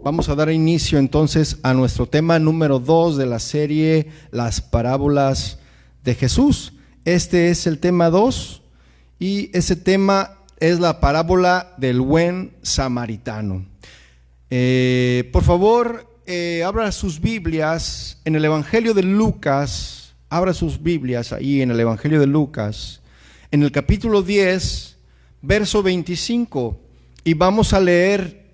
Vamos a dar inicio entonces a nuestro tema número 2 de la serie Las Parábolas de Jesús. Este es el tema 2 y ese tema es la parábola del buen samaritano. Por favor, abra sus Biblias en el Evangelio de Lucas. Abra sus Biblias ahí en el Evangelio de Lucas, en el capítulo 10, verso 25, y vamos a leer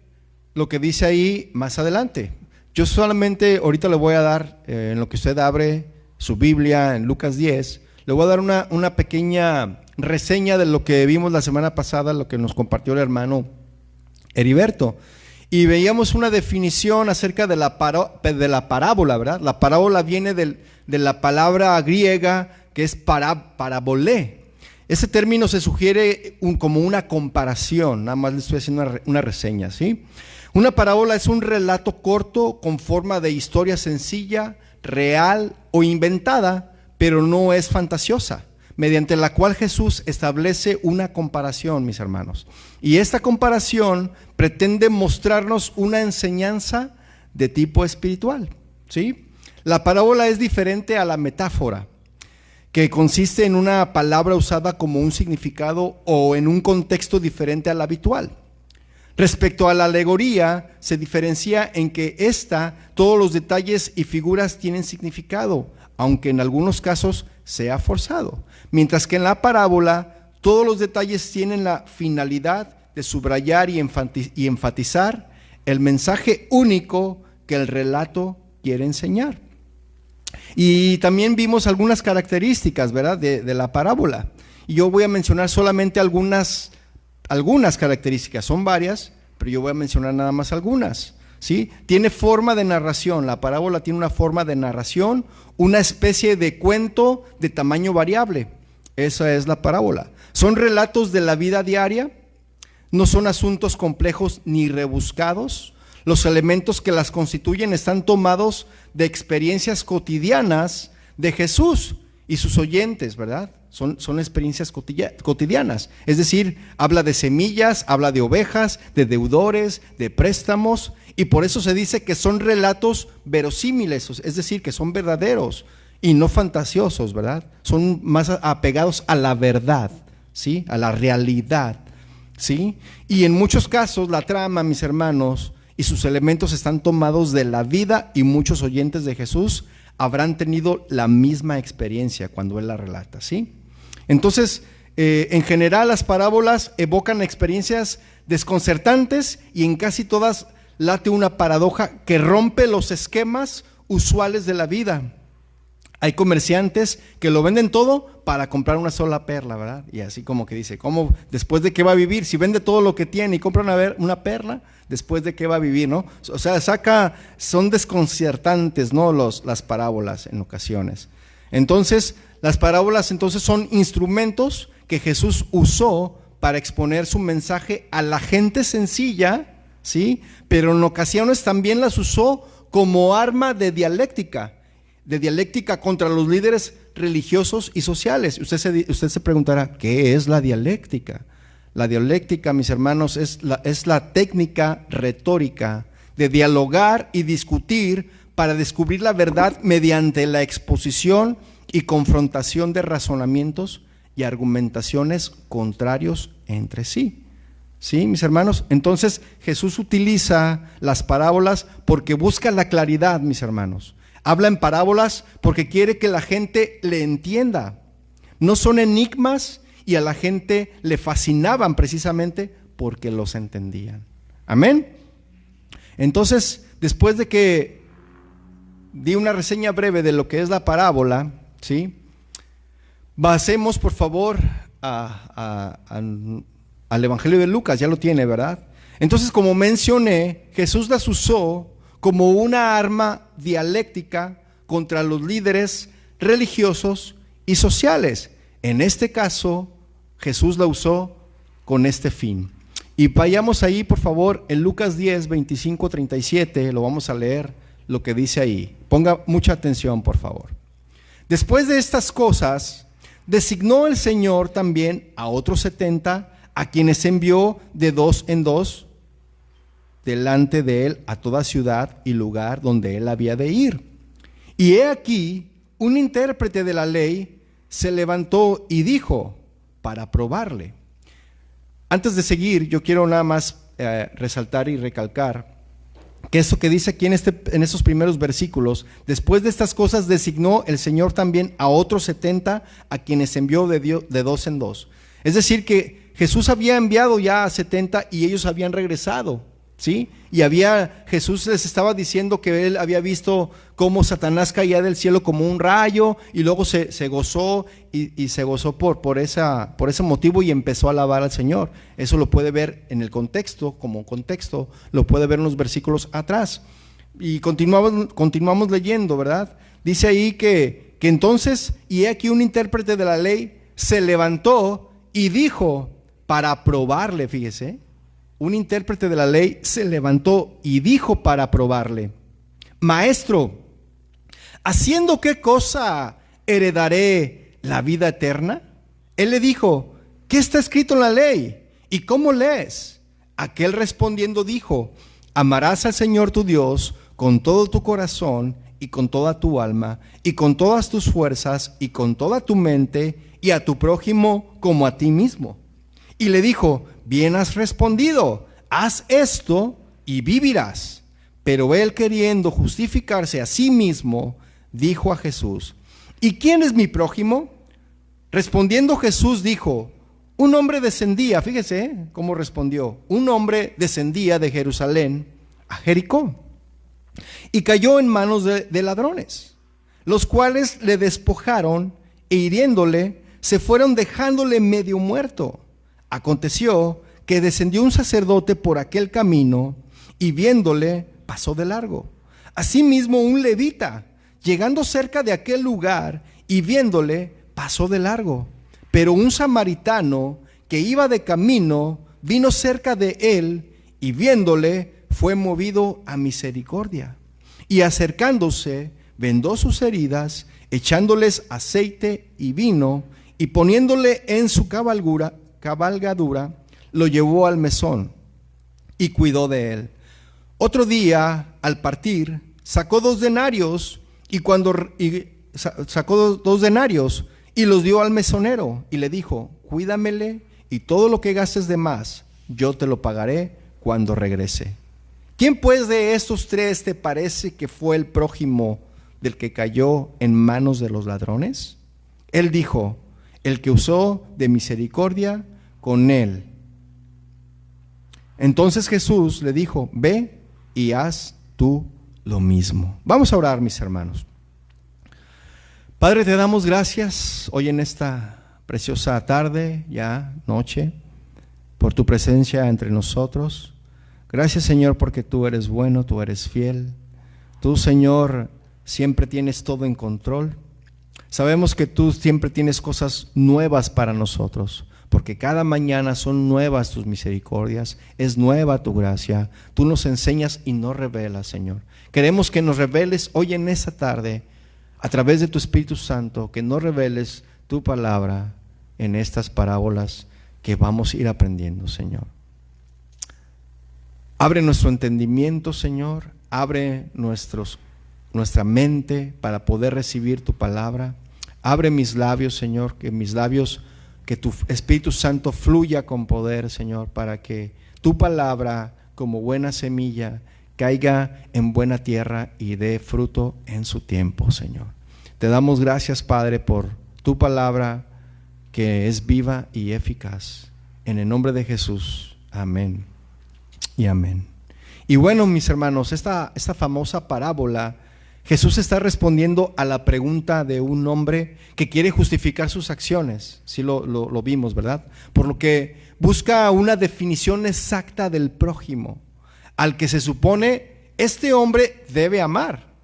lo que dice ahí más adelante. Yo solamente ahorita le voy a dar, en lo que usted abre su Biblia en Lucas 10, le voy a dar una pequeña reseña de lo que vimos la semana pasada, lo que nos compartió el hermano Heriberto. Y veíamos una definición acerca de la parábola, ¿verdad? La parábola viene de la palabra griega que es parabolé. Ese término se sugiere como una comparación, nada más le estoy haciendo una reseña, ¿sí? Una parábola es un relato corto con forma de historia sencilla, real o inventada, pero no es fantasiosa, mediante la cual Jesús establece una comparación, mis hermanos. Y esta comparación pretende mostrarnos una enseñanza de tipo espiritual, ¿sí? La parábola es diferente a la metáfora, que consiste en una palabra usada como un significado o en un contexto diferente al habitual. Respecto a la alegoría, se diferencia en que todos los detalles y figuras tienen significado, aunque en algunos casos sea forzado, mientras que en la parábola todos los detalles tienen la finalidad de subrayar y enfatizar el mensaje único que el relato quiere enseñar. Y también vimos algunas características, ¿verdad?, de la parábola, y yo voy a mencionar solamente algunas características. Son varias, pero yo voy a mencionar nada más algunas, ¿sí? Tiene forma de narración. La parábola tiene una forma de narración, una especie de cuento de tamaño variable. Esa es la parábola. Son relatos de la vida diaria, no son asuntos complejos ni rebuscados. Los elementos que las constituyen están tomados de experiencias cotidianas de Jesús y sus oyentes, ¿verdad? Son experiencias cotidianas, es decir, habla de semillas, habla de ovejas, de deudores, de préstamos, y por eso se dice que son relatos verosímiles, es decir, que son verdaderos y no fantasiosos, ¿verdad? Son más apegados a la verdad, ¿sí? A la realidad, ¿sí? Y en muchos casos la trama, mis hermanos, y sus elementos están tomados de la vida, y muchos oyentes de Jesús habrán tenido la misma experiencia cuando él la relata, ¿sí? Entonces, en general las parábolas evocan experiencias desconcertantes y en casi todas late una paradoja que rompe los esquemas usuales de la vida. Hay comerciantes que lo venden todo para comprar una sola perla, ¿verdad? Y así como que dice, ¿cómo? ¿Después de qué va a vivir? Si vende todo lo que tiene y compra una perla, ¿después de qué va a vivir, no? O sea, son desconcertantes, ¿no? Las parábolas en ocasiones. Entonces, las parábolas entonces son instrumentos que Jesús usó para exponer su mensaje a la gente sencilla, ¿sí? Pero en ocasiones también las usó como arma de dialéctica contra los líderes religiosos y sociales. Usted se preguntará, ¿qué es la dialéctica? La dialéctica, mis hermanos, es la técnica retórica de dialogar y discutir para descubrir la verdad mediante la exposición y confrontación de razonamientos y argumentaciones contrarios entre sí. ¿Sí, mis hermanos? Entonces Jesús utiliza las parábolas porque busca la claridad, mis hermanos. Habla en parábolas porque quiere que la gente le entienda. No son enigmas, y a la gente le fascinaban precisamente porque los entendían. Amén. Entonces, después de que di una reseña breve de lo que es la parábola, ¿sí? Basemos, por favor, al Evangelio de Lucas, ya lo tiene, ¿verdad? Entonces, como mencioné, Jesús las usó como una arma dialéctica contra los líderes religiosos y sociales. En este caso, Jesús la usó con este fin. Y vayamos ahí, por favor, en Lucas 10, 25, 37, lo vamos a leer, lo que dice ahí. Ponga mucha atención, por favor. Después de estas cosas, designó el Señor también a otros 70, a quienes envió de dos en dos, delante de él a toda ciudad y lugar donde él había de ir. Y he aquí, un intérprete de la ley se levantó y dijo, para probarle. Antes de seguir, yo quiero nada más resaltar y recalcar que eso que dice aquí en estos primeros versículos, después de estas cosas designó el Señor también a otros 70 a quienes envió de dos en dos. Es decir que Jesús había enviado ya a 70 y ellos habían regresado, ¿sí? Y Jesús les estaba diciendo que él había visto cómo Satanás caía del cielo como un rayo y luego se gozó y se gozó por ese motivo y empezó a alabar al Señor. Eso lo puede ver en el contexto, como contexto, lo puede ver en los versículos atrás. Y continuamos leyendo, ¿verdad? Dice ahí que entonces, y he aquí un intérprete de la ley se levantó y dijo para probarle, fíjese. Un intérprete de la ley se levantó y dijo para probarle, Maestro, ¿haciendo qué cosa heredaré la vida eterna? Él le dijo, ¿qué está escrito en la ley? ¿Y cómo lees? Aquel respondiendo dijo, amarás al Señor tu Dios con todo tu corazón y con toda tu alma y con todas tus fuerzas y con toda tu mente y a tu prójimo como a ti mismo. Y le dijo, bien has respondido, haz esto y vivirás. Pero él, queriendo justificarse a sí mismo, dijo a Jesús, ¿y quién es mi prójimo? Respondiendo Jesús dijo, un hombre descendía, fíjese cómo respondió, un hombre descendía de Jerusalén a Jericó y cayó en manos de ladrones, los cuales le despojaron e hiriéndole, se fueron dejándole medio muerto. Aconteció que descendió un sacerdote por aquel camino y viéndole pasó de largo. Asimismo un levita, llegando cerca de aquel lugar y viéndole pasó de largo. Pero un samaritano que iba de camino vino cerca de él y viéndole fue movido a misericordia. Y acercándose vendó sus heridas, echándoles aceite y vino y poniéndole en su cabalgadura, lo llevó al mesón y cuidó de él. Otro día, al partir, sacó 2 denarios y sacó dos denarios y los dio al mesonero y le dijo, cuídamele y todo lo que gastes de más, yo te lo pagaré cuando regrese. ¿Quién pues de estos 3 te parece que fue el prójimo del que cayó en manos de los ladrones? Él dijo, el que usó de misericordia con él. Entonces Jesús le dijo, ve y haz tú lo mismo. Vamos a orar, mis hermanos. Padre, te damos gracias hoy en esta preciosa tarde, ya noche, por tu presencia entre nosotros. Gracias, Señor, porque tú eres bueno, tú eres fiel. Tú, Señor, siempre tienes todo en control. Sabemos que tú siempre tienes cosas nuevas para nosotros, porque cada mañana son nuevas tus misericordias, es nueva tu gracia. Tú nos enseñas y nos revelas, Señor. Queremos que nos reveles hoy en esta tarde, a través de tu Espíritu Santo, que nos reveles tu palabra en estas parábolas que vamos a ir aprendiendo, Señor. Abre nuestro entendimiento, Señor, abre nuestra mente para poder recibir tu palabra. Abre mis labios, Señor, que tu Espíritu Santo fluya con poder, Señor, para que tu palabra, como buena semilla, caiga en buena tierra y dé fruto en su tiempo, Señor. Te damos gracias, Padre, por tu palabra que es viva y eficaz. En el nombre de Jesús, amén y amén. Y bueno, mis hermanos, esta famosa parábola, Jesús está respondiendo a la pregunta de un hombre que quiere justificar sus acciones. Sí lo vimos, ¿verdad? Por lo que busca una definición exacta del prójimo, al que se supone este hombre debe amar.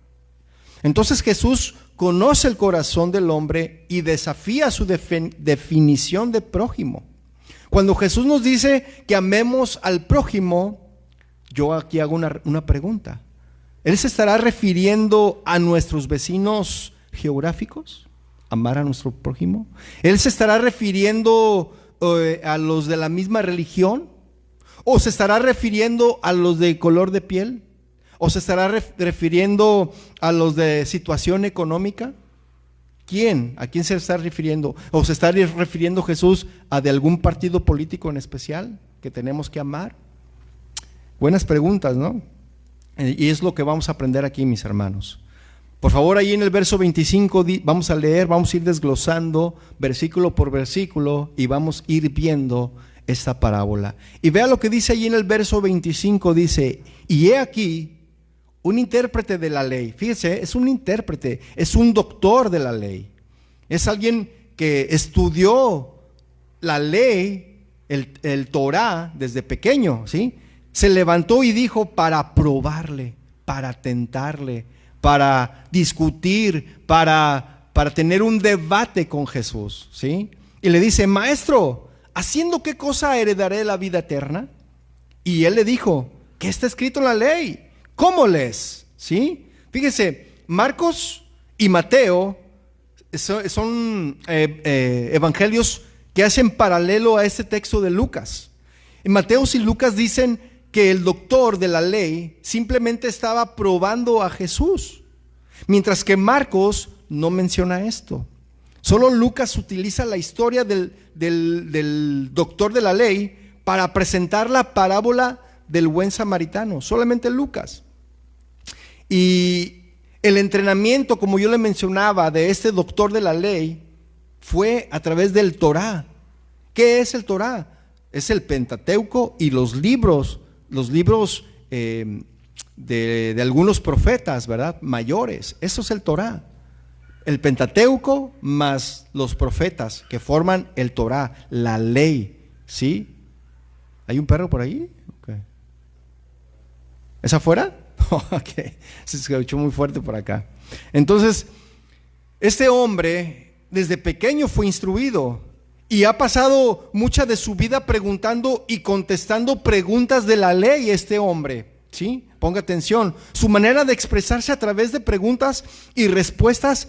Entonces Jesús conoce el corazón del hombre y desafía su definición de prójimo. Cuando Jesús nos dice que amemos al prójimo, yo aquí hago una pregunta. ¿Él se estará refiriendo a nuestros vecinos geográficos? ¿Amar a nuestro prójimo? ¿Él se estará refiriendo a los de la misma religión? ¿O se estará refiriendo a los de color de piel? ¿O se estará refiriendo a los de situación económica? ¿Quién? ¿A quién se está refiriendo? ¿O se está refiriendo Jesús a de algún partido político en especial que tenemos que amar? Buenas preguntas, ¿no? Y es lo que vamos a aprender aquí, mis hermanos. Por favor, ahí en el verso 25 vamos a leer, vamos a ir desglosando versículo por versículo y vamos a ir viendo esta parábola. Y vea lo que dice allí en el verso 25, dice: y he aquí un intérprete de la ley. Fíjese, es un intérprete, es un doctor de la ley. Es alguien que estudió la ley, el Torá, desde pequeño, ¿sí? Se levantó y dijo para probarle, para tentarle, para discutir, para tener un debate con Jesús, ¿sí? Y le dice: maestro, ¿haciendo qué cosa heredaré la vida eterna? Y él le dijo: ¿qué está escrito en la ley? ¿Cómo lees? ¿Sí? Fíjese, Marcos y Mateo son evangelios que hacen paralelo a este texto de Lucas. En Mateo y Lucas dicen que el doctor de la ley simplemente estaba probando a Jesús, mientras que Marcos no menciona esto. Solo Lucas utiliza la historia del doctor de la ley para presentar la parábola del buen samaritano, solamente Lucas. Y el entrenamiento, como yo le mencionaba, de este doctor de la ley fue a través del Torá. ¿Qué es el Torá? Es el Pentateuco y los libros de algunos profetas, ¿verdad? Mayores. Eso es el Torá. El Pentateuco más los profetas que forman el Torá, la ley, ¿sí? ¿Hay un perro por ahí? Okay. ¿Es afuera? Ok, se escuchó muy fuerte por acá. Entonces, este hombre desde pequeño fue instruido y ha pasado mucha de su vida preguntando y contestando preguntas de la ley. Este hombre, ¿sí? Ponga atención, su manera de expresarse a través de preguntas y respuestas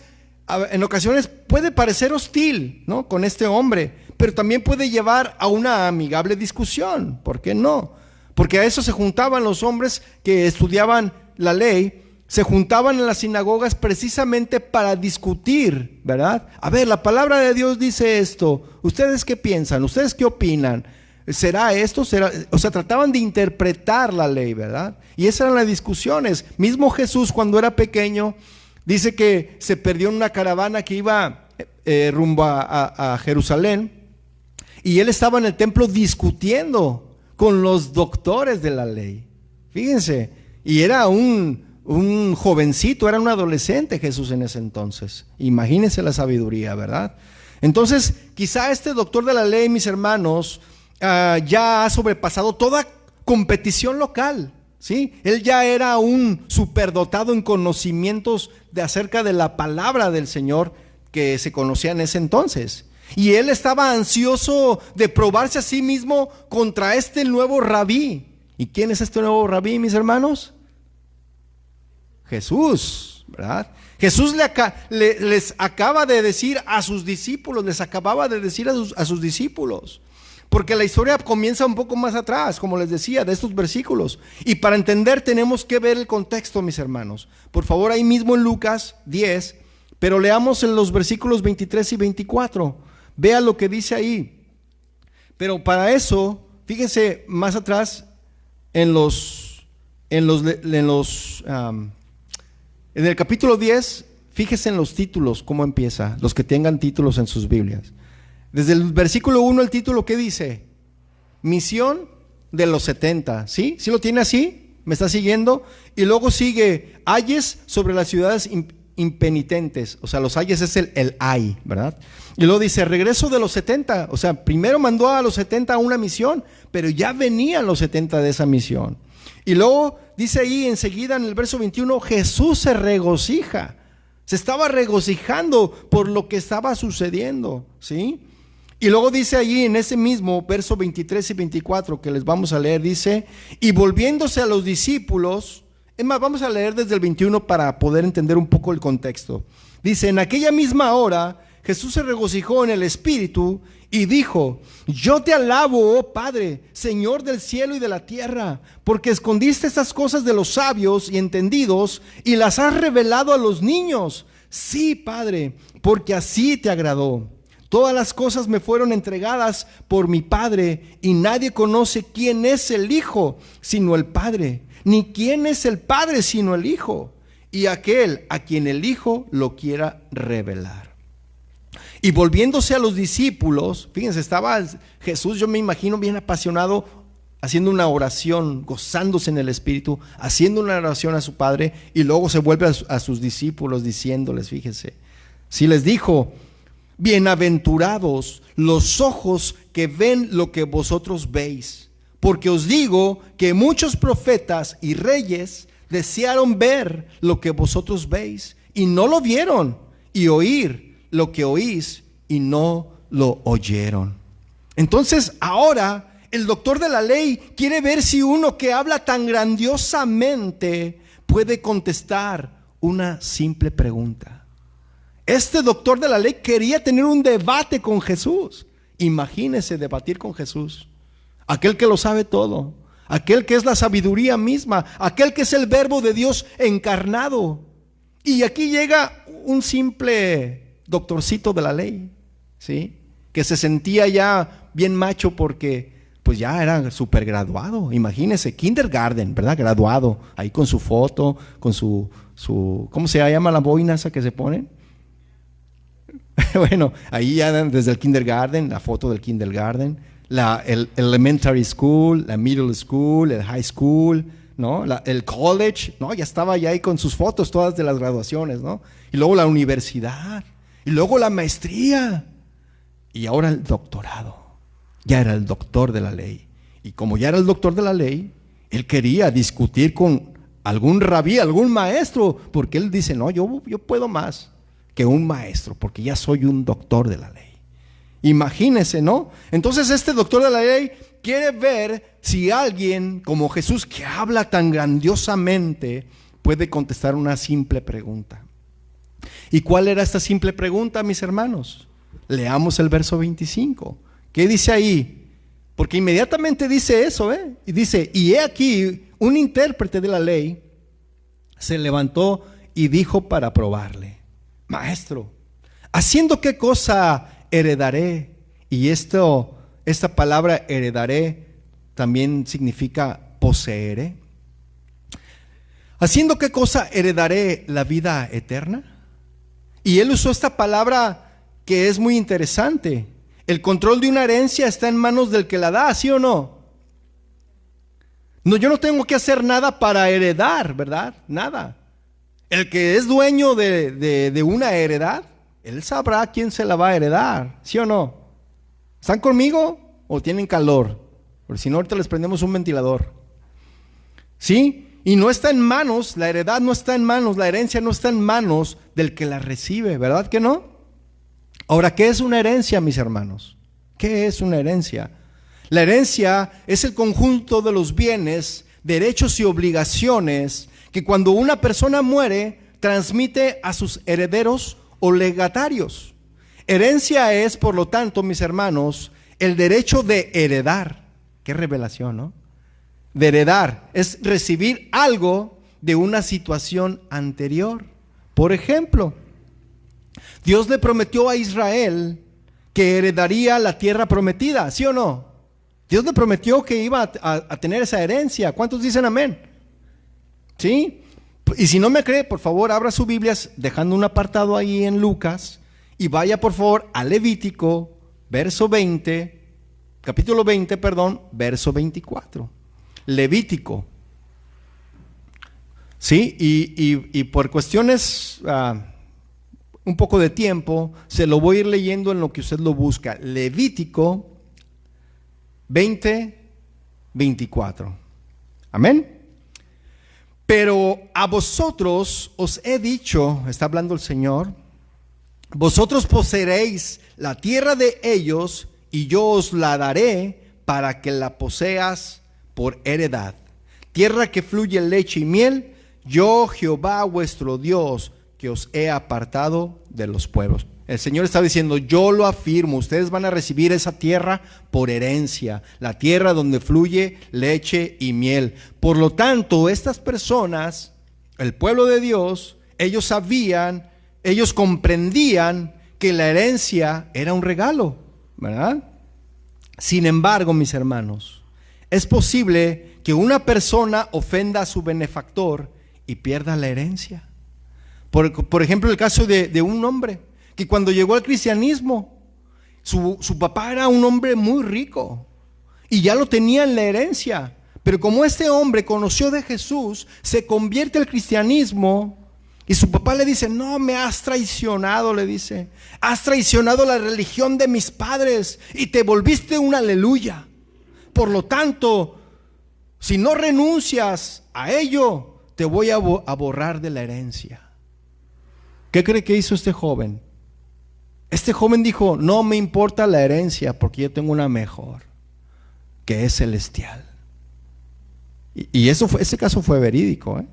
en ocasiones puede parecer hostil, ¿no? Con este hombre, pero también puede llevar a una amigable discusión. ¿Por qué no? Porque a eso se juntaban los hombres que estudiaban la ley, se juntaban en las sinagogas precisamente para discutir, ¿verdad? A ver, la palabra de Dios dice esto, ¿ustedes qué piensan? ¿Ustedes qué opinan? ¿Será esto? ¿Será? O sea, trataban de interpretar la ley, ¿verdad? Y esas eran las discusiones. Mismo Jesús, cuando era pequeño, dice que se perdió en una caravana que iba rumbo a Jerusalén, y él estaba en el templo discutiendo con los doctores de la ley. Fíjense, y era un jovencito, era un adolescente Jesús en ese entonces. Imagínense la sabiduría, ¿verdad? Entonces, quizá este doctor de la ley, mis hermanos, ya ha sobrepasado toda competición local, ¿sí? Él ya era un superdotado en conocimientos acerca de la palabra del Señor que se conocía en ese entonces. Y él estaba ansioso de probarse a sí mismo contra este nuevo rabí. ¿Y quién es este nuevo rabí, mis hermanos? Jesús, ¿verdad? Jesús les acaba de decir a sus discípulos, a sus discípulos, porque la historia comienza un poco más atrás, como les decía, de estos versículos. Y para entender tenemos que ver el contexto, mis hermanos. Por favor, ahí mismo en Lucas 10, pero leamos en los versículos 23 y 24. Vea lo que dice ahí. Pero para eso, fíjense más atrás en el capítulo 10, fíjense en los títulos, cómo empieza, los que tengan títulos en sus Biblias. Desde el versículo 1, el título, ¿qué dice? Misión de los 70, ¿sí? ¿Sí lo tiene así? ¿Me está siguiendo? Y luego sigue, ayes sobre las ciudades impenitentes. O sea, los ayes es el ay, ¿verdad? Y luego dice, regreso de los 70. O sea, primero mandó a los 70 a una misión, pero ya venían los 70 de esa misión. Y luego dice ahí enseguida en el verso 21, Jesús se regocija. Se estaba regocijando por lo que estaba sucediendo, ¿sí? Y luego dice allí en ese mismo verso 23 y 24 que les vamos a leer, dice, y volviéndose a los discípulos, es más, vamos a leer desde el 21 para poder entender un poco el contexto. Dice, en aquella misma hora Jesús se regocijó en el Espíritu y dijo: yo te alabo, oh Padre, Señor del cielo y de la tierra, porque escondiste estas cosas de los sabios y entendidos y las has revelado a los niños. Sí, Padre, porque así te agradó. Todas las cosas me fueron entregadas por mi Padre, y nadie conoce quién es el Hijo sino el Padre, ni quién es el Padre sino el Hijo, y aquel a quien el Hijo lo quiera revelar. Y volviéndose a los discípulos, fíjense, estaba Jesús, yo me imagino, bien apasionado, haciendo una oración, gozándose en el Espíritu, haciendo una oración a su Padre, y luego se vuelve a sus discípulos diciéndoles, fíjense, si les dijo: bienaventurados los ojos que ven lo que vosotros veis, porque os digo que muchos profetas y reyes desearon ver lo que vosotros veis y no lo vieron, y oír lo que oís y no lo oyeron. Entonces ahora el doctor de la ley quiere ver si uno que habla tan grandiosamente puede contestar una simple pregunta. Este doctor de la ley quería tener un debate con Jesús. Imagínese debatir con Jesús, aquel que lo sabe todo, aquel que es la sabiduría misma, aquel que es el verbo de Dios encarnado. Y aquí llega un simple doctorcito de la ley, ¿sí?, que se sentía ya bien macho porque pues ya era súper graduado. Imagínese, kindergarten, ¿verdad? Graduado, ahí con su foto, con su ¿cómo se llama la boina esa que se ponen? Bueno, ahí ya desde el kindergarten, la foto del kindergarten, el elementary school, la middle school, el high school, ¿no? El college, ¿no? Ya estaba ya ahí con sus fotos todas de las graduaciones, ¿no? Y luego la universidad, y luego la maestría, y ahora el doctorado. Ya era el doctor de la ley. Y como ya era el doctor de la ley, él quería discutir con algún rabí, algún maestro, porque él dice: no, yo puedo más que un maestro, porque ya soy un doctor de la ley. Imagínense, ¿no? Entonces este doctor de la ley quiere ver si alguien como Jesús, que habla tan grandiosamente, puede contestar una simple pregunta. ¿Y cuál era esta simple pregunta, mis hermanos? Leamos el verso 25. ¿Qué dice ahí? Porque inmediatamente dice eso, y dice: y he aquí, un intérprete de la ley se levantó y dijo para probarle: Maestro, ¿haciendo qué cosa heredaré? Y esta palabra heredaré también significa poseeré. ¿Haciendo qué cosa heredaré la vida eterna? Y él usó esta palabra que es muy interesante. El control de una herencia está en manos del que la da, ¿sí o no? No, yo no tengo que hacer nada para heredar, ¿verdad? Nada. El que es dueño de una heredad, él sabrá quién se la va a heredar, ¿sí o no? ¿Están conmigo o tienen calor? Porque si no, ahorita les prendemos un ventilador. ¿Sí? Y no está en manos, la heredad no está en manos, la herencia no está en manos del que la recibe, ¿verdad que no? Ahora, ¿qué es una herencia, mis hermanos? ¿Qué es una herencia? La herencia es el conjunto de los bienes, derechos y obligaciones que cuando una persona muere transmite a sus herederos o legatarios. Herencia es, por lo tanto, mis hermanos, el derecho de heredar. Qué revelación, ¿no? De heredar es recibir algo de una situación anterior. Por ejemplo, Dios le prometió a Israel que heredaría la tierra prometida, ¿sí o no? Dios le prometió que iba a tener esa herencia. ¿Cuántos dicen amén? ¿Sí? Y si no me cree, por favor, abra su Biblia dejando un apartado ahí en Lucas y vaya por favor a Levítico, capítulo 20, verso 24. Levítico. ¿Sí? Y por cuestiones un poco de tiempo, se lo voy a ir leyendo en lo que usted lo busca. Levítico 20, 24. Amén. Pero a vosotros os he dicho, está hablando el Señor, vosotros poseeréis la tierra de ellos y yo os la daré para que la poseas por heredad. Tierra que fluye leche y miel, yo Jehová vuestro Dios, que os he apartado de los pueblos. El Señor estaba diciendo, yo lo afirmo, ustedes van a recibir esa tierra por herencia, la tierra donde fluye leche y miel. Por lo tanto, estas personas, el pueblo de Dios, ellos sabían, ellos comprendían que la herencia era un regalo, ¿verdad? Sin embargo, mis hermanos, es posible que una persona ofenda a su benefactor y pierda la herencia. Por ejemplo, el caso de un hombre que cuando llegó al cristianismo, su papá era un hombre muy rico y ya lo tenía en la herencia. Pero como este hombre conoció de Jesús, se convierte al cristianismo y su papá le dice, no, me has traicionado, le dice. Has traicionado la religión de mis padres y te volviste un aleluya. Por lo tanto, si no renuncias a ello, te voy a borrar de la herencia. ¿Qué cree que hizo este joven? Este joven dijo, no me importa la herencia porque yo tengo una mejor, que es celestial. Y ese caso fue verídico, ¿eh?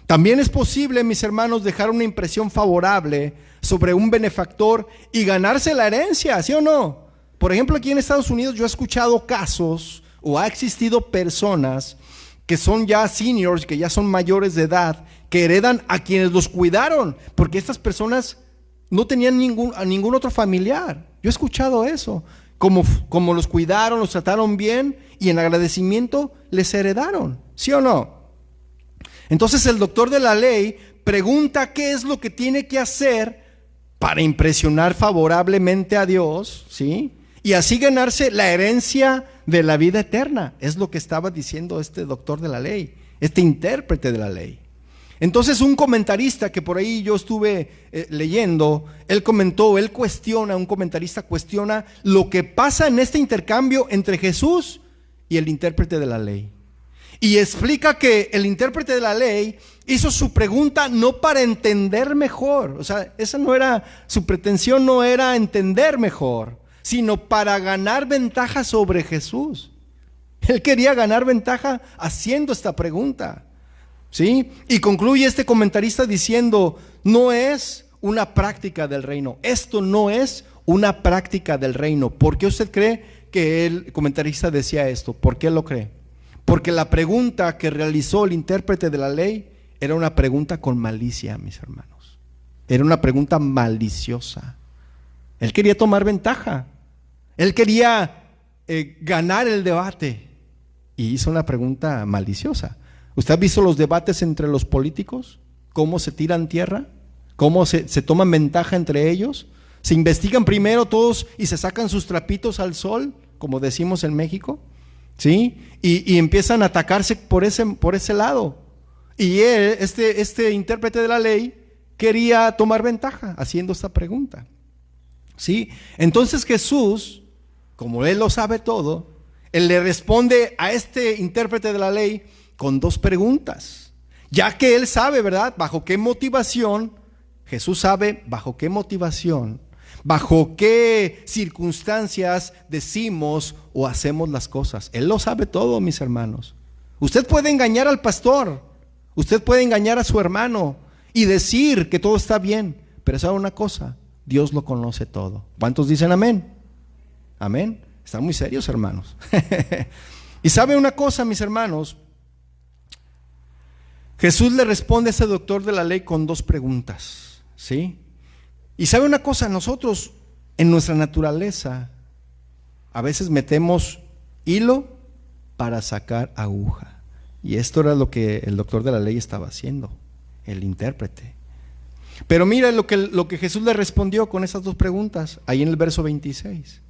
También es posible, mis hermanos, dejar una impresión favorable sobre un benefactor y ganarse la herencia, ¿sí o no? Por ejemplo, aquí en Estados Unidos yo he escuchado casos o ha existido personas que son ya seniors, que ya son mayores de edad, que heredan a quienes los cuidaron, porque estas personas no tenían a ningún otro familiar. Yo he escuchado eso, como los cuidaron, los trataron bien y en agradecimiento les heredaron, ¿sí o no? Entonces el doctor de la ley pregunta qué es lo que tiene que hacer para impresionar favorablemente a Dios, ¿sí? Y así ganarse la herencia de la vida eterna. Es lo que estaba diciendo este doctor de la ley, este intérprete de la ley. Entonces un comentarista que por ahí yo estuve leyendo, un comentarista cuestiona lo que pasa en este intercambio entre Jesús y el intérprete de la ley. Y explica que el intérprete de la ley hizo su pregunta no para entender mejor, o sea, esa no era su pretensión, no era entender mejor, sino para ganar ventaja sobre Jesús. Él quería ganar ventaja haciendo esta pregunta, ¿sí? Y concluye este comentarista diciendo, no es una práctica del reino, esto no es una práctica del reino. ¿Por qué usted cree que el comentarista decía esto? ¿Por qué lo cree? Porque la pregunta que realizó el intérprete de la ley era una pregunta con malicia, mis hermanos. Era una pregunta maliciosa. Él quería tomar ventaja. Él quería ganar el debate. Y hizo una pregunta maliciosa. ¿Usted ha visto los debates entre los políticos? ¿Cómo se tiran tierra? ¿Cómo se toman ventaja entre ellos? ¿Se investigan primero todos y se sacan sus trapitos al sol, como decimos en México? ¿Sí? Y empiezan a atacarse por ese lado. Y él, este intérprete de la ley, quería tomar ventaja haciendo esta pregunta. ¿Sí? Entonces Jesús, como él lo sabe todo, él le responde a este intérprete de la ley con dos preguntas. Ya que él sabe, ¿verdad?, bajo qué motivación, Jesús sabe bajo qué motivación, bajo qué circunstancias decimos o hacemos las cosas. Él lo sabe todo, mis hermanos. Usted puede engañar al pastor, usted puede engañar a su hermano y decir que todo está bien, pero ¿sabe una cosa? Dios lo conoce todo. ¿Cuántos dicen amén? Amén. Están muy serios, hermanos. Y ¿sabe una cosa, mis hermanos? Jesús le responde a ese doctor de la ley con dos preguntas, ¿sí? Y ¿sabe una cosa? Nosotros en nuestra naturaleza a veces metemos hilo para sacar aguja. Y esto era lo que el doctor de la ley estaba haciendo, el intérprete. Pero mira lo que Jesús le respondió con esas dos preguntas, ahí en el verso 26.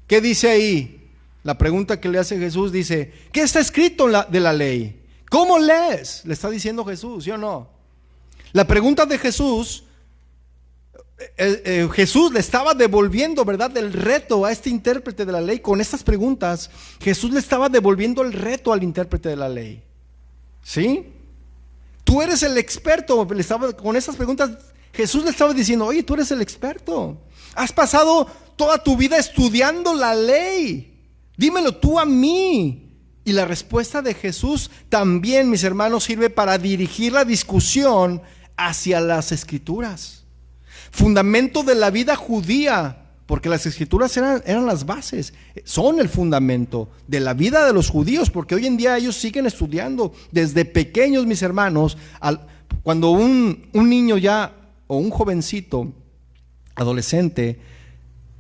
¿Qué dice ahí? La pregunta que le hace Jesús dice, ¿qué está escrito de la ley? ¿Cómo lees? Le está diciendo Jesús, ¿sí o no? La pregunta de Jesús, Jesús le estaba devolviendo, ¿verdad?, el reto a este intérprete de la ley. Con estas preguntas Jesús le estaba devolviendo el reto al intérprete de la ley, ¿sí? Tú eres el experto. Con estas preguntas Jesús le estaba diciendo, oye, tú eres el experto, has pasado toda tu vida estudiando la ley, dímelo tú a mí. Y la respuesta de Jesús también, mis hermanos, sirve para dirigir la discusión hacia las Escrituras. Fundamento de la vida judía, porque las escrituras eran las bases, son el fundamento de la vida de los judíos, porque hoy en día ellos siguen estudiando desde pequeños, mis hermanos. Cuando un niño ya, o un jovencito, adolescente,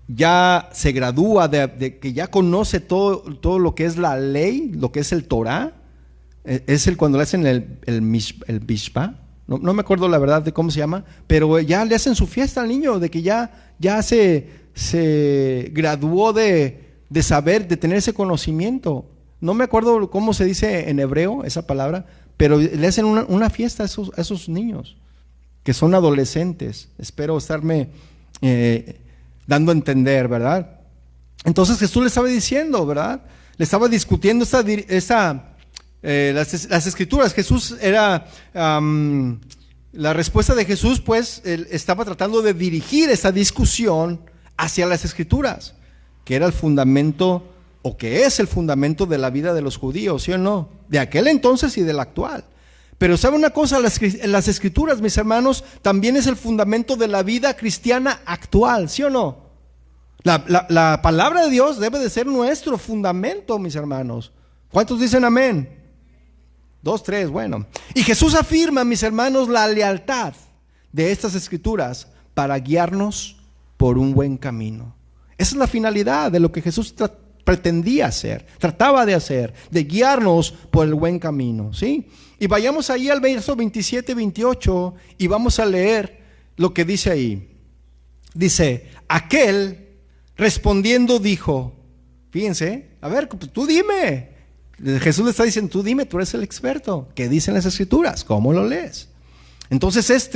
ya se gradúa, de que ya conoce todo lo que es la ley, lo que es el Torah, es cuando le hacen el Mishpah. No me acuerdo la verdad de cómo se llama, pero ya le hacen su fiesta al niño, de que ya se graduó de saber, de tener ese conocimiento. No me acuerdo cómo se dice en hebreo esa palabra, pero le hacen una fiesta a esos niños que son adolescentes. Espero estarme dando a entender, ¿verdad? Entonces Jesús le estaba diciendo, ¿verdad? Le estaba discutiendo las escrituras. Jesús era, la respuesta de Jesús, pues, él estaba tratando de dirigir esa discusión hacia las escrituras, que era el fundamento, o que es el fundamento de la vida de los judíos, ¿sí o no? De aquel entonces y del actual. Pero ¿sabe una cosa? Las escrituras, mis hermanos, también es el fundamento de la vida cristiana actual, ¿sí o no? La palabra de Dios debe de ser nuestro fundamento, mis hermanos. ¿Cuántos dicen amén? 2, 3, bueno. Y Jesús afirma, mis hermanos, la lealtad de estas escrituras para guiarnos por un buen camino. Esa es la finalidad de lo que Jesús pretendía hacer, trataba de hacer, de guiarnos por el buen camino, ¿sí? Y vayamos ahí al verso 27, 28 y vamos a leer lo que dice ahí. Dice, aquel respondiendo dijo, fíjense, a ver, tú dime. Jesús le está diciendo, tú dime, tú eres el experto. ¿Qué dicen las escrituras? ¿Cómo lo lees? Entonces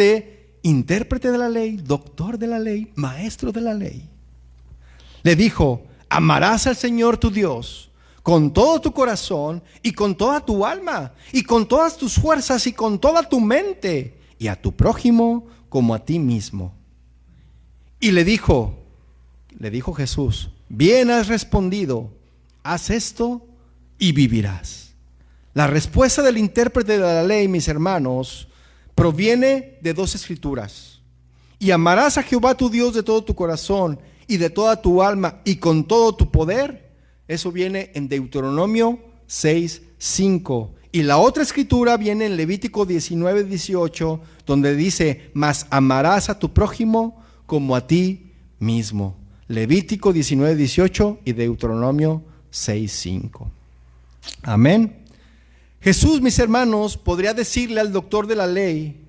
intérprete de la ley, doctor de la ley, maestro de la ley, le dijo, amarás al Señor tu Dios con todo tu corazón y con toda tu alma y con todas tus fuerzas y con toda tu mente, y a tu prójimo como a ti mismo. Y le dijo Jesús, bien has respondido, haz esto y vivirás. La respuesta del intérprete de la ley, mis hermanos, proviene de 2 escrituras. Y amarás a Jehová tu Dios de todo tu corazón y de toda tu alma y con todo tu poder. Eso viene en Deuteronomio 6:5. Y la otra escritura viene en Levítico 19:18, donde dice, mas amarás a tu prójimo como a ti mismo. Levítico 19:18 y Deuteronomio 6:5. Amén. Jesús, mis hermanos, podría decirle al doctor de la ley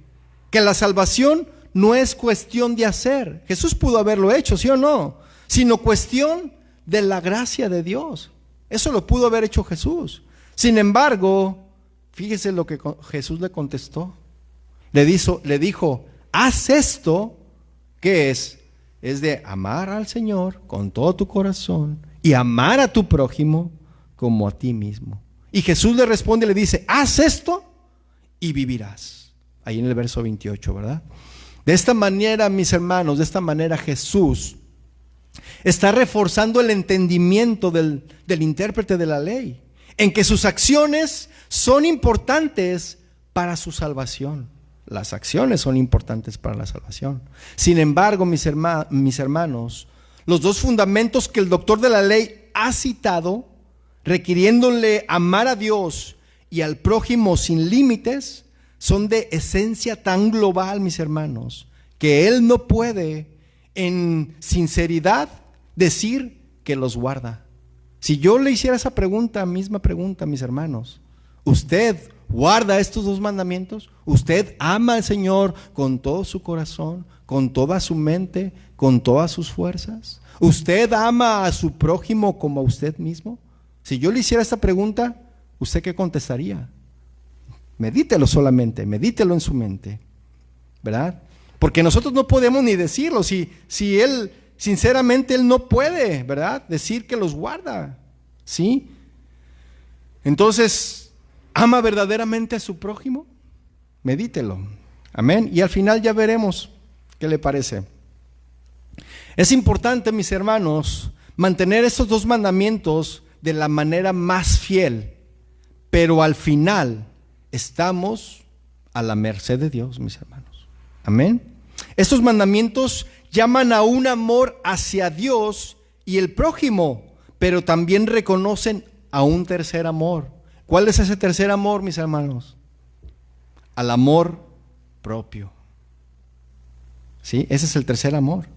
que la salvación no es cuestión de hacer. Jesús pudo haberlo hecho, ¿sí o no? Sino cuestión de la gracia de Dios. Eso lo pudo haber hecho Jesús. Sin embargo, fíjese lo que Jesús le contestó. Le dijo, haz esto, ¿qué es? Es de amar al Señor con todo tu corazón y amar a tu prójimo como a ti mismo. Y Jesús le responde y le dice, haz esto y vivirás. Ahí en el verso 28, ¿verdad? De esta manera, mis hermanos, de esta manera Jesús está reforzando el entendimiento del intérprete de la ley, en que sus acciones son importantes para su salvación. Las acciones son importantes para la salvación. Sin embargo, mis hermanos, los 2 fundamentos que el doctor de la ley ha citado, requiriéndole amar a Dios y al prójimo sin límites, son de esencia tan global, mis hermanos, que él no puede en sinceridad decir que los guarda. Si yo le hiciera esa misma pregunta, mis hermanos, ¿usted guarda estos 2 mandamientos? ¿Usted ama al Señor con todo su corazón, con toda su mente, con todas sus fuerzas? ¿Usted ama a su prójimo como a usted mismo? Si yo le hiciera esta pregunta, ¿usted qué contestaría? Medítelo solamente, medítelo en su mente, ¿verdad? Porque nosotros no podemos ni decirlo. Si él, sinceramente, él no puede, ¿verdad? Decir que los guarda, ¿sí? Entonces, ¿ama verdaderamente a su prójimo? Medítelo, amén. Y al final ya veremos qué le parece. Es importante, mis hermanos, mantener estos 2 mandamientos de la manera más fiel, pero al final estamos a la merced de Dios, mis hermanos. Amén. Estos mandamientos llaman a un amor hacia Dios y el prójimo, pero también reconocen a un tercer amor. ¿Cuál es ese tercer amor, mis hermanos? Al amor propio. ¿Sí? Ese es el tercer amor.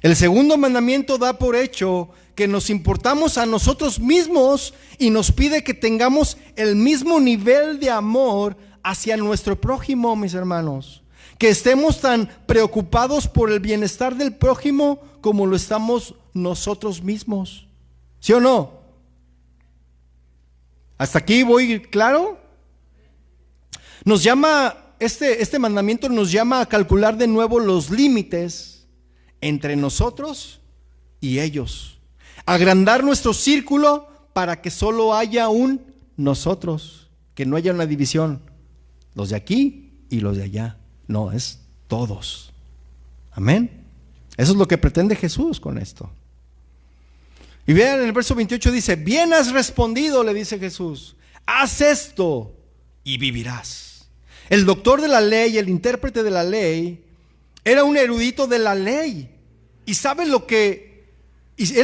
El segundo mandamiento da por hecho que nos importamos a nosotros mismos y nos pide que tengamos el mismo nivel de amor hacia nuestro prójimo, mis hermanos. Que estemos tan preocupados por el bienestar del prójimo como lo estamos nosotros mismos. ¿Sí o no? ¿Hasta aquí voy claro? Nos llama, este mandamiento nos llama a calcular de nuevo los límites entre nosotros y ellos. Agrandar nuestro círculo para que solo haya un nosotros, que no haya una división, los de aquí y los de allá. No, es todos. Amén. Eso es lo que pretende Jesús con esto. Y vean, en el verso 28 dice: bien has respondido, le dice Jesús, haz esto y vivirás. El doctor de la ley, el intérprete de la ley, era un erudito de la ley y él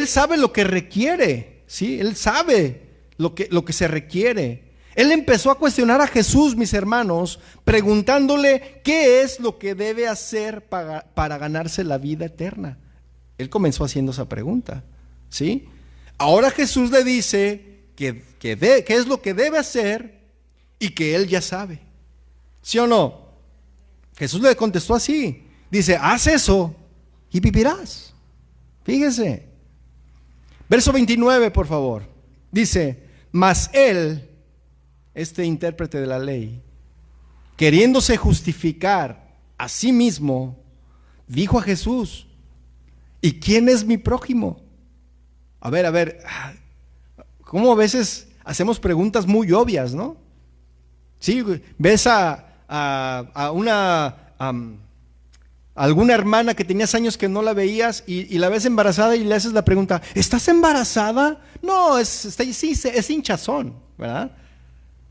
sabe lo que requiere, ¿sí? Él sabe lo que se requiere. Él empezó a cuestionar a Jesús, mis hermanos, preguntándole qué es lo que debe hacer para ganarse la vida eterna. Él comenzó haciendo esa pregunta, ¿sí? Ahora Jesús le dice qué es lo que debe hacer y que él ya sabe. ¿Sí o no? Jesús le contestó así. Dice: haz eso y vivirás. Fíjese. Verso 29, por favor. Dice: mas él, este intérprete de la ley, queriéndose justificar a sí mismo, dijo a Jesús: ¿y quién es mi prójimo? A ver, ¿cómo a veces hacemos preguntas muy obvias, no? Sí, ves a alguna hermana que tenías años que no la veías y la ves embarazada y le haces la pregunta: ¿estás embarazada? No, es hinchazón, ¿verdad?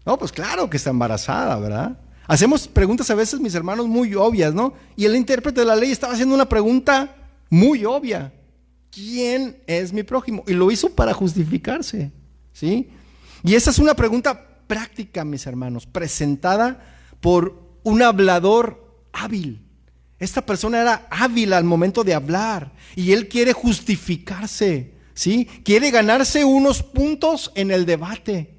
No, pues claro que está embarazada, ¿verdad? Hacemos preguntas a veces, mis hermanos, muy obvias, ¿no? Y el intérprete de la ley estaba haciendo una pregunta muy obvia: ¿quién es mi prójimo? Y lo hizo para justificarse, ¿sí? Y esa es una pregunta práctica, mis hermanos, presentada por un hablador hábil. Esta persona era hábil al momento de hablar y él quiere justificarse, ¿sí? Quiere ganarse unos puntos en el debate.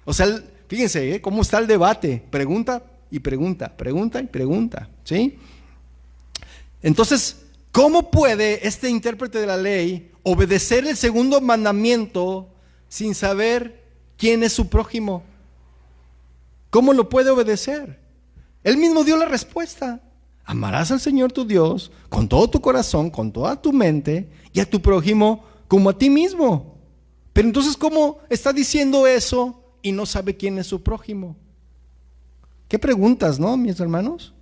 O sea, fíjense cómo está el debate: pregunta y pregunta, pregunta y pregunta, ¿sí? Entonces, ¿cómo puede este intérprete de la ley obedecer el segundo mandamiento sin saber quién es su prójimo? ¿Cómo lo puede obedecer? Él mismo dio la respuesta: amarás al Señor tu Dios con todo tu corazón, con toda tu mente, y a tu prójimo como a ti mismo. Pero entonces, ¿cómo está diciendo eso y no sabe quién es su prójimo? ¿Qué preguntas, no, mis hermanos?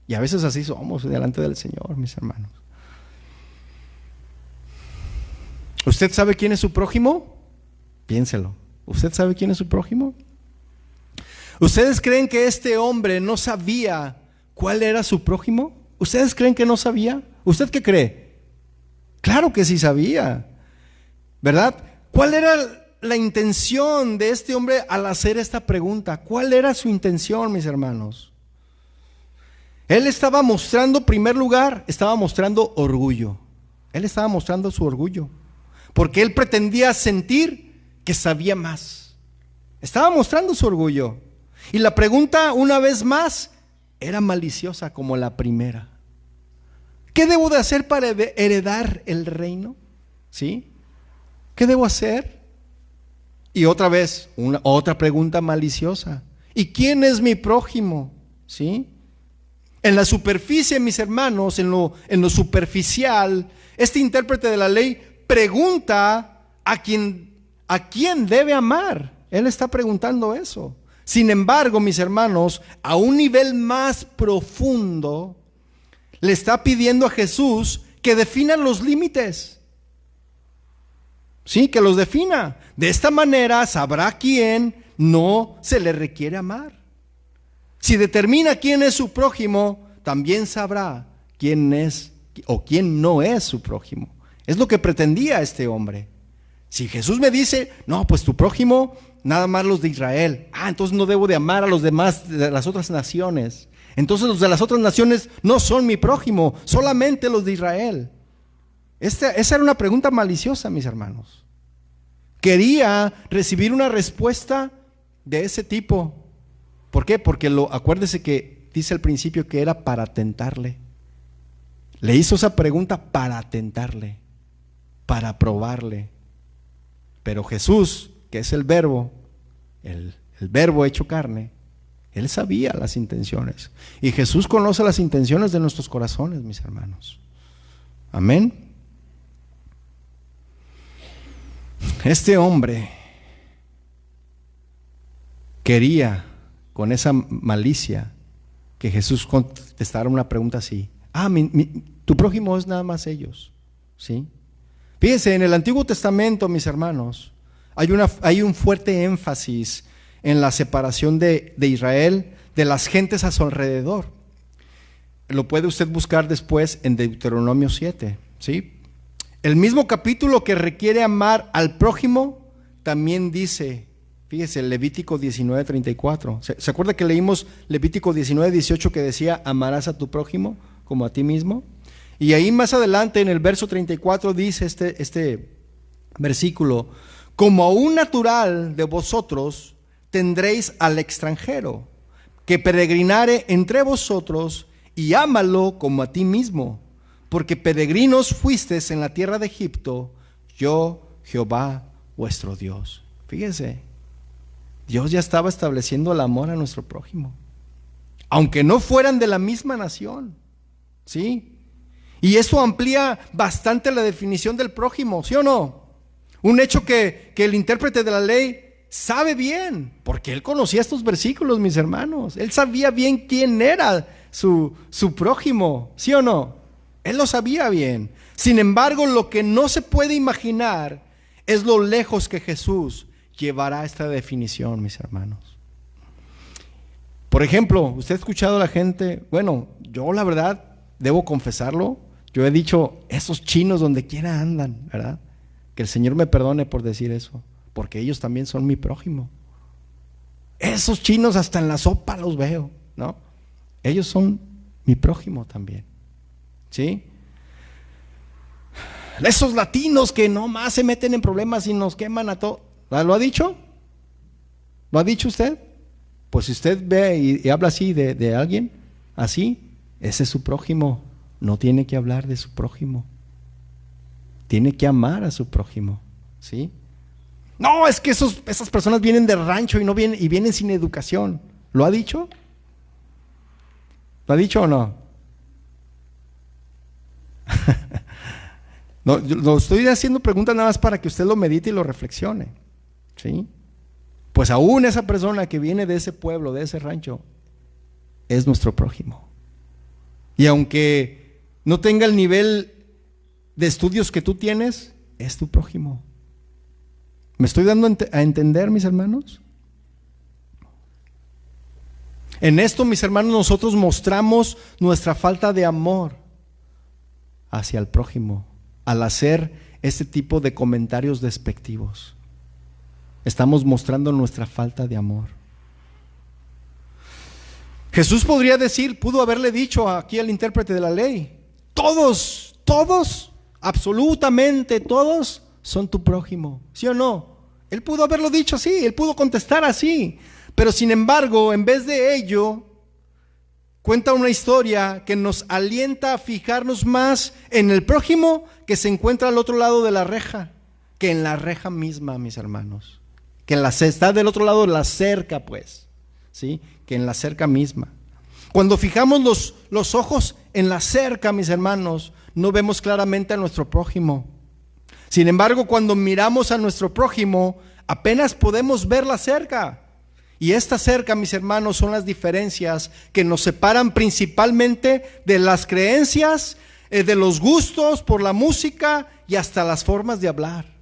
Y a veces así somos delante del Señor, mis hermanos. ¿Usted sabe quién es su prójimo? Piénselo. ¿Usted sabe quién es su prójimo? ¿Ustedes creen que este hombre no sabía cuál era su prójimo? ¿Ustedes creen que no sabía? ¿Usted qué cree? Claro que sí sabía, ¿verdad? ¿Cuál era la intención de este hombre al hacer esta pregunta? ¿Cuál era su intención, mis hermanos? Él estaba mostrando, en primer lugar, estaba mostrando orgullo. Él estaba mostrando su orgullo, porque él pretendía sentir que sabía más. Estaba mostrando su orgullo. Y la pregunta, una vez más, era maliciosa como la primera. ¿Qué debo de hacer para heredar el reino? ¿Sí? ¿Qué debo hacer? Y otra vez, otra pregunta maliciosa: ¿y quién es mi prójimo? ¿Sí? En la superficie, mis hermanos, en lo superficial, este intérprete de la ley pregunta a quién debe amar. Él está preguntando eso. Sin embargo, mis hermanos, a un nivel más profundo, le está pidiendo a Jesús que defina los límites. Sí, que los defina. De esta manera sabrá quién no se le requiere amar. Si determina quién es su prójimo, también sabrá quién es o quién no es su prójimo. Es lo que pretendía este hombre. Si Jesús me dice, no, pues tu prójimo, nada más los de Israel. Entonces no debo de amar a los demás de las otras naciones. Entonces los de las otras naciones no son mi prójimo, solamente los de Israel. Esa era una pregunta maliciosa, mis hermanos. Quería recibir una respuesta de ese tipo. ¿Por qué? Porque acuérdese que dice al principio que era para tentarle. Le hizo esa pregunta para tentarle, para probarle. Pero Jesús, que es el verbo, el verbo hecho carne, Él sabía las intenciones. Y Jesús conoce las intenciones de nuestros corazones, mis hermanos. Amén. Este hombre quería, con esa malicia, que Jesús contestara una pregunta así. Tu prójimo es nada más ellos, ¿sí? Fíjense, en el Antiguo Testamento, mis hermanos, hay un fuerte énfasis en la separación de Israel de las gentes a su alrededor. Lo puede usted buscar después en Deuteronomio 7, ¿sí? El mismo capítulo que requiere amar al prójimo también dice, fíjese, Levítico 19:34. ¿Se acuerda que leímos Levítico 19:18 que decía, amarás a tu prójimo como a ti mismo? Y ahí más adelante en el verso 34 dice este versículo, como a un natural de vosotros tendréis al extranjero, que peregrinare entre vosotros, y ámalo como a ti mismo, porque peregrinos fuisteis en la tierra de Egipto, yo Jehová vuestro Dios. Fíjese, Dios ya estaba estableciendo el amor a nuestro prójimo, aunque no fueran de la misma nación, ¿sí? Y eso amplía bastante la definición del prójimo, ¿sí o no? Un hecho que el intérprete de la ley sabe bien, porque él conocía estos versículos, mis hermanos. Él sabía bien quién era su prójimo, ¿sí o no? Él lo sabía bien. Sin embargo, lo que no se puede imaginar es lo lejos que Jesús llevará esta definición, mis hermanos. Por ejemplo, usted ha escuchado a la gente, bueno, yo la verdad, debo confesarlo, yo he dicho, esos chinos donde quiera andan, ¿verdad? Que el Señor me perdone por decir eso, porque ellos también son mi prójimo. Esos chinos hasta en la sopa los veo, ¿no? Ellos son mi prójimo también, ¿sí? Esos latinos que nomás se meten en problemas y nos queman a todos. ¿Lo ha dicho? ¿Lo ha dicho usted? Pues si usted ve y habla así de alguien, así, ese es su prójimo. No tiene que hablar de su prójimo. Tiene que amar a su prójimo, ¿sí? No, es que esas personas vienen de rancho y vienen sin educación. ¿Lo ha dicho? ¿Lo ha dicho o no? No, yo lo estoy haciendo preguntas nada más para que usted lo medite y lo reflexione, ¿sí? Pues aún esa persona que viene de ese pueblo, de ese rancho, es nuestro prójimo. Y aunque no tenga el nivel de estudios que tú tienes, es tu prójimo. ¿Me estoy dando a entender, mis hermanos? En esto, mis hermanos, nosotros mostramos nuestra falta de amor hacia el prójimo al hacer este tipo de comentarios despectivos. Estamos mostrando nuestra falta de amor. Jesús podría decir, pudo haberle dicho aquí al intérprete de la ley, todos, absolutamente todos son tu prójimo, ¿sí o no? Él pudo haberlo dicho así, él pudo contestar así, pero sin embargo, en vez de ello, cuenta una historia que nos alienta a fijarnos más en el prójimo que se encuentra al otro lado de la reja, que en la reja misma, mis hermanos, que está del otro lado de la cerca, pues, ¿sí? Que en la cerca misma. Cuando fijamos los ojos en la cerca, mis hermanos, no vemos claramente a nuestro prójimo. Sin embargo, cuando miramos a nuestro prójimo, apenas podemos ver la cerca. Y esta cerca, mis hermanos, son las diferencias que nos separan principalmente de las creencias, de los gustos por la música y hasta las formas de hablar.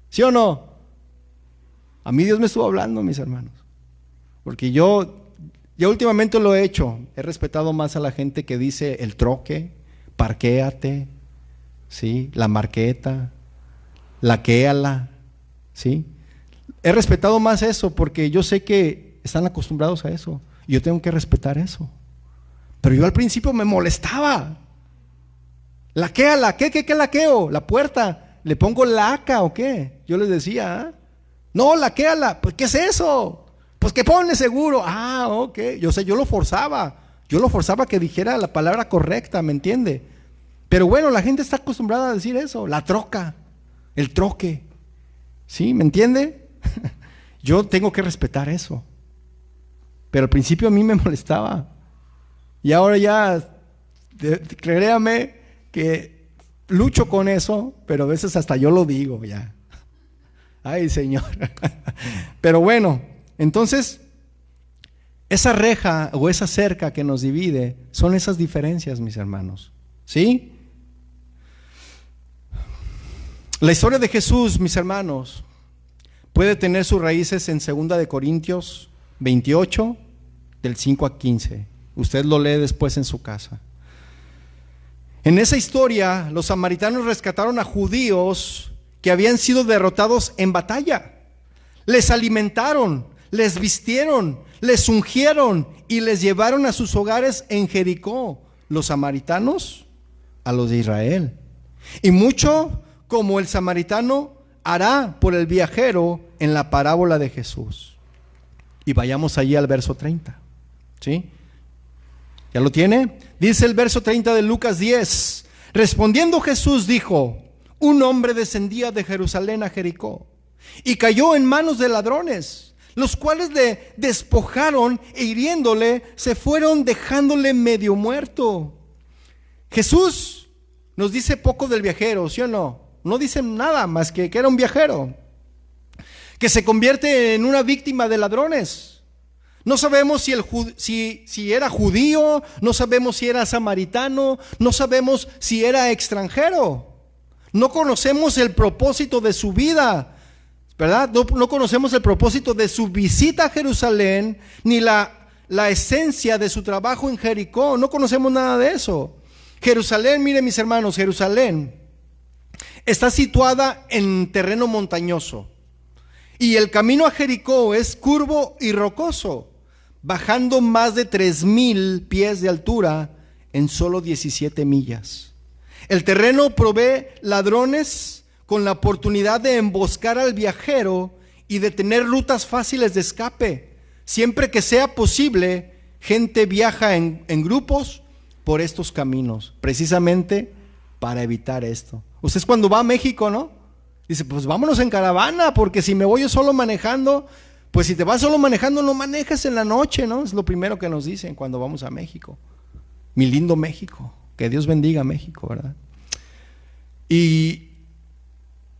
¿Sí o no? A mí Dios me estuvo hablando, mis hermanos, porque yo últimamente lo he hecho. He respetado más a la gente que dice el troque parquéate, ¿sí? La marqueta, laquéala, ¿sí? He respetado más eso porque yo sé que están acostumbrados a eso y yo tengo que respetar eso. Pero yo al principio me molestaba. Laquéala, ¿qué laqueo? La puerta, ¿le pongo laca o qué? Yo les decía, no, laquéala. Pues, ¿qué es eso? Pues que ponle seguro. Ok. Yo lo forzaba que dijera la palabra correcta, ¿me entiende? Pero bueno, la gente está acostumbrada a decir eso, la troca, el troque, ¿sí? ¿Me entiende? Yo tengo que respetar eso. Pero al principio a mí me molestaba. Y ahora ya, créame que lucho con eso, pero a veces hasta yo lo digo ya. Ay, Señor. Pero bueno, entonces, esa reja o esa cerca que nos divide son esas diferencias, mis hermanos. ¿Sí? La historia de Jesús, mis hermanos, puede tener sus raíces en 2 de Corintios 28, del 5 a 15. Usted lo lee después en su casa. En esa historia, los samaritanos rescataron a judíos que habían sido derrotados en batalla. Les alimentaron, les vistieron, les ungieron y les llevaron a sus hogares en Jericó, los samaritanos a los de Israel. Y mucho como el samaritano hará por el viajero en la parábola de Jesús. Y vayamos allí al verso 30. ¿Sí? ¿Ya lo tiene? Dice el verso 30 de Lucas 10. Respondiendo Jesús dijo: un hombre descendía de Jerusalén a Jericó y cayó en manos de ladrones, los cuales le despojaron e hiriéndole se fueron dejándole medio muerto. Jesús nos dice poco del viajero, ¿sí o no? No dice nada más que era un viajero que se convierte en una víctima de ladrones. No sabemos si era judío, no sabemos si era samaritano, no sabemos si era extranjero. No conocemos el propósito de su vida, ¿verdad? No conocemos el propósito de su visita a Jerusalén, ni la esencia de su trabajo en Jericó. No conocemos nada de eso. Jerusalén, miren mis hermanos, Jerusalén está situada en terreno montañoso y el camino a Jericó es curvo y rocoso, bajando más de 3,000 pies de altura en solo 17 millas. El terreno provee ladrones con la oportunidad de emboscar al viajero y de tener rutas fáciles de escape. Siempre que sea posible, gente viaja en grupos por estos caminos, precisamente para evitar esto. Usted es cuando va a México, ¿no? Dice, pues vámonos en caravana, porque si me voy yo solo manejando, pues si te vas solo manejando, no manejes en la noche, ¿no? Es lo primero que nos dicen cuando vamos a México. Mi lindo México, que Dios bendiga a México, ¿verdad? Y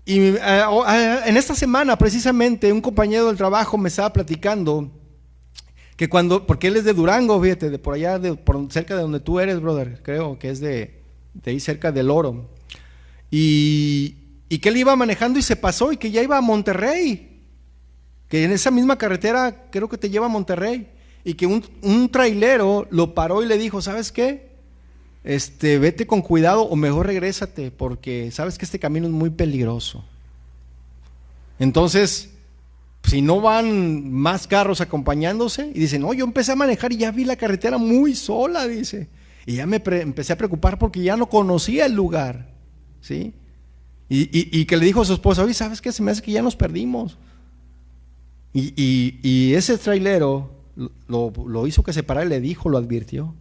en esta semana precisamente un compañero del trabajo me estaba platicando que porque él es de Durango, fíjate, de por allá, por cerca de donde tú eres, brother, creo que es de ahí cerca del Oro, y que él iba manejando y se pasó y que ya iba a Monterrey, que en esa misma carretera creo que te lleva a Monterrey, y que un trailero lo paró y le dijo, ¿sabes qué? Vete con cuidado o mejor regrésate, porque sabes que este camino es muy peligroso. Entonces, si no van más carros acompañándose, y dice, no, yo empecé a manejar y ya vi la carretera muy sola, dice, y ya me empecé a preocupar porque ya no conocía el lugar, ¿sí? Y que le dijo a su esposa, oye, ¿sabes qué? Se me hace que ya nos perdimos. Y ese trailero lo hizo que se parara y le dijo, lo advirtió.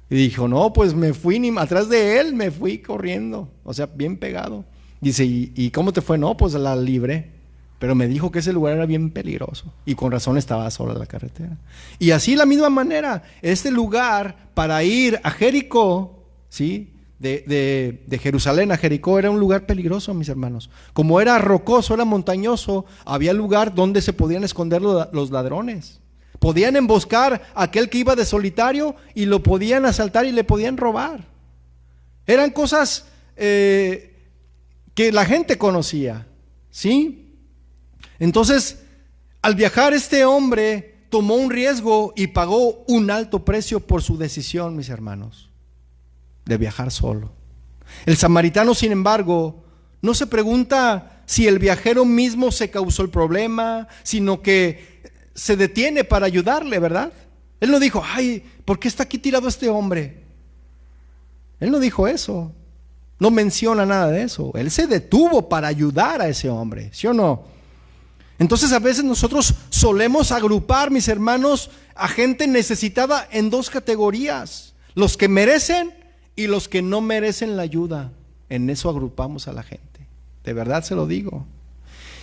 Y dijo, no, pues me fui atrás de él, me fui corriendo, o sea, bien pegado. Dice, ¿y cómo te fue? No, pues la libré. Pero me dijo que ese lugar era bien peligroso y con razón estaba sola la carretera. Y así de la misma manera, este lugar para ir a Jericó, ¿sí? De Jerusalén a Jericó era un lugar peligroso, mis hermanos. Como era rocoso, era montañoso, había lugar donde se podían esconder los ladrones. Podían emboscar a aquel que iba de solitario y lo podían asaltar y le podían robar. Eran cosas que la gente conocía, ¿sí? Entonces, al viajar este hombre tomó un riesgo y pagó un alto precio por su decisión, mis hermanos. de viajar solo. El samaritano, sin embargo, no se pregunta si el viajero mismo se causó el problema, sino que se detiene para ayudarle, ¿verdad? Él no dijo, ay, ¿por qué está aquí tirado este hombre? Él no dijo eso, no menciona nada de eso. Él se detuvo para ayudar a ese hombre, ¿sí o no? Entonces a veces nosotros solemos agrupar, mis hermanos, a gente necesitada en dos categorías: los que merecen y los que no merecen la ayuda. En eso agrupamos a la gente, de verdad se lo digo.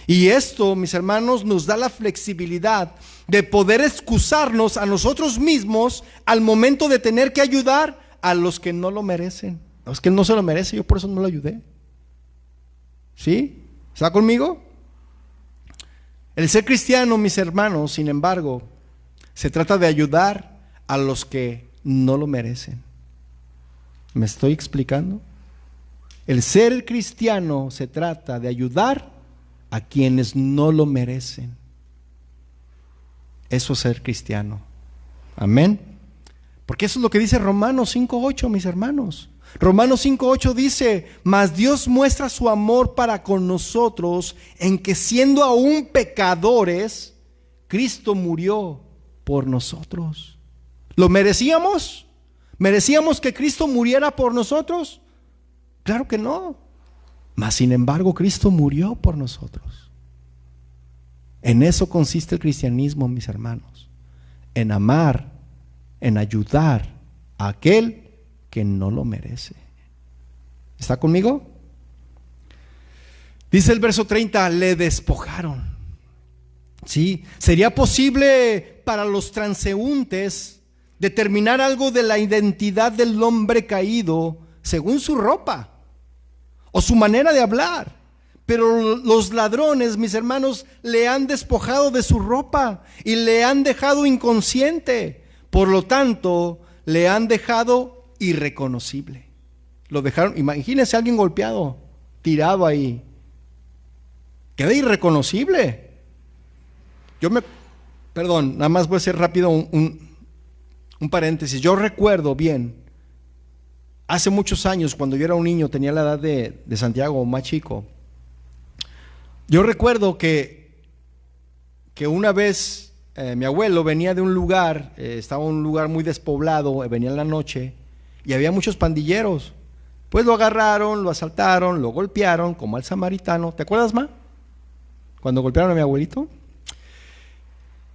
Y esto, mis hermanos, nos da la flexibilidad de poder excusarnos a nosotros mismos al momento de tener que ayudar a los que no lo merecen. No, es que él no se lo merece, yo por eso no lo ayudé. ¿Sí? ¿Está conmigo? El ser cristiano, mis hermanos, sin embargo, se trata de ayudar a los que no lo merecen. ¿Me estoy explicando? El ser cristiano se trata de ayudar a quienes no lo merecen. Eso es ser cristiano. Amén. Porque eso es lo que dice Romanos 5:8, mis hermanos. Romanos 5:8 dice: mas Dios muestra su amor para con nosotros en que, siendo aún pecadores, Cristo murió por nosotros. ¿Lo merecíamos? ¿Merecíamos que Cristo muriera por nosotros? Claro que no. Mas sin embargo, Cristo murió por nosotros. En eso consiste el cristianismo, mis hermanos: en amar, en ayudar a aquel que no lo merece. ¿Está conmigo? Dice el verso 30, le despojaron. Sí, sería posible para los transeúntes determinar algo de la identidad del hombre caído según su ropa o su manera de hablar, pero los ladrones, mis hermanos, le han despojado de su ropa y le han dejado inconsciente. Por lo tanto, le han dejado irreconocible. Lo dejaron, imagínense a alguien golpeado, tirado ahí, queda irreconocible. Perdón, nada más voy a hacer rápido un paréntesis. Yo recuerdo bien, hace muchos años, cuando yo era un niño, tenía la edad de Santiago o más chico. Yo recuerdo que una vez mi abuelo venía de un lugar, estaba en un lugar muy despoblado, venía en la noche y había muchos pandilleros. Pues lo agarraron, lo asaltaron, lo golpearon como al samaritano. ¿Te acuerdas, ma? Cuando golpearon a mi abuelito.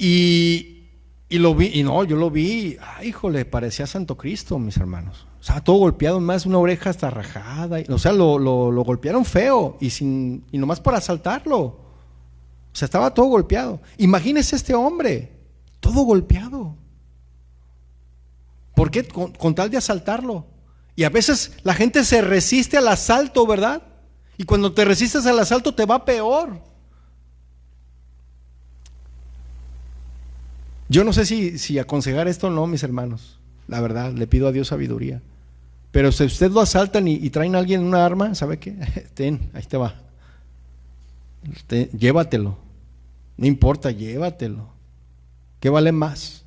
Y lo vi, y no, yo lo vi, ay, híjole, parecía Santo Cristo, mis hermanos. O sea, todo golpeado, más una oreja hasta rajada. O sea, lo golpearon feo y nomás por asaltarlo. O sea, estaba todo golpeado. Imagínese este hombre, todo golpeado. ¿Por qué? Con tal de asaltarlo. Y a veces la gente se resiste al asalto, ¿verdad? Y cuando te resistes al asalto te va peor. Yo no sé si aconsejar esto o no, mis hermanos. La verdad, le pido a Dios sabiduría. Pero si usted lo asaltan y traen a alguien una arma, ¿sabe qué? Ten, ahí te va. Llévatelo. No importa, llévatelo. ¿Qué vale más?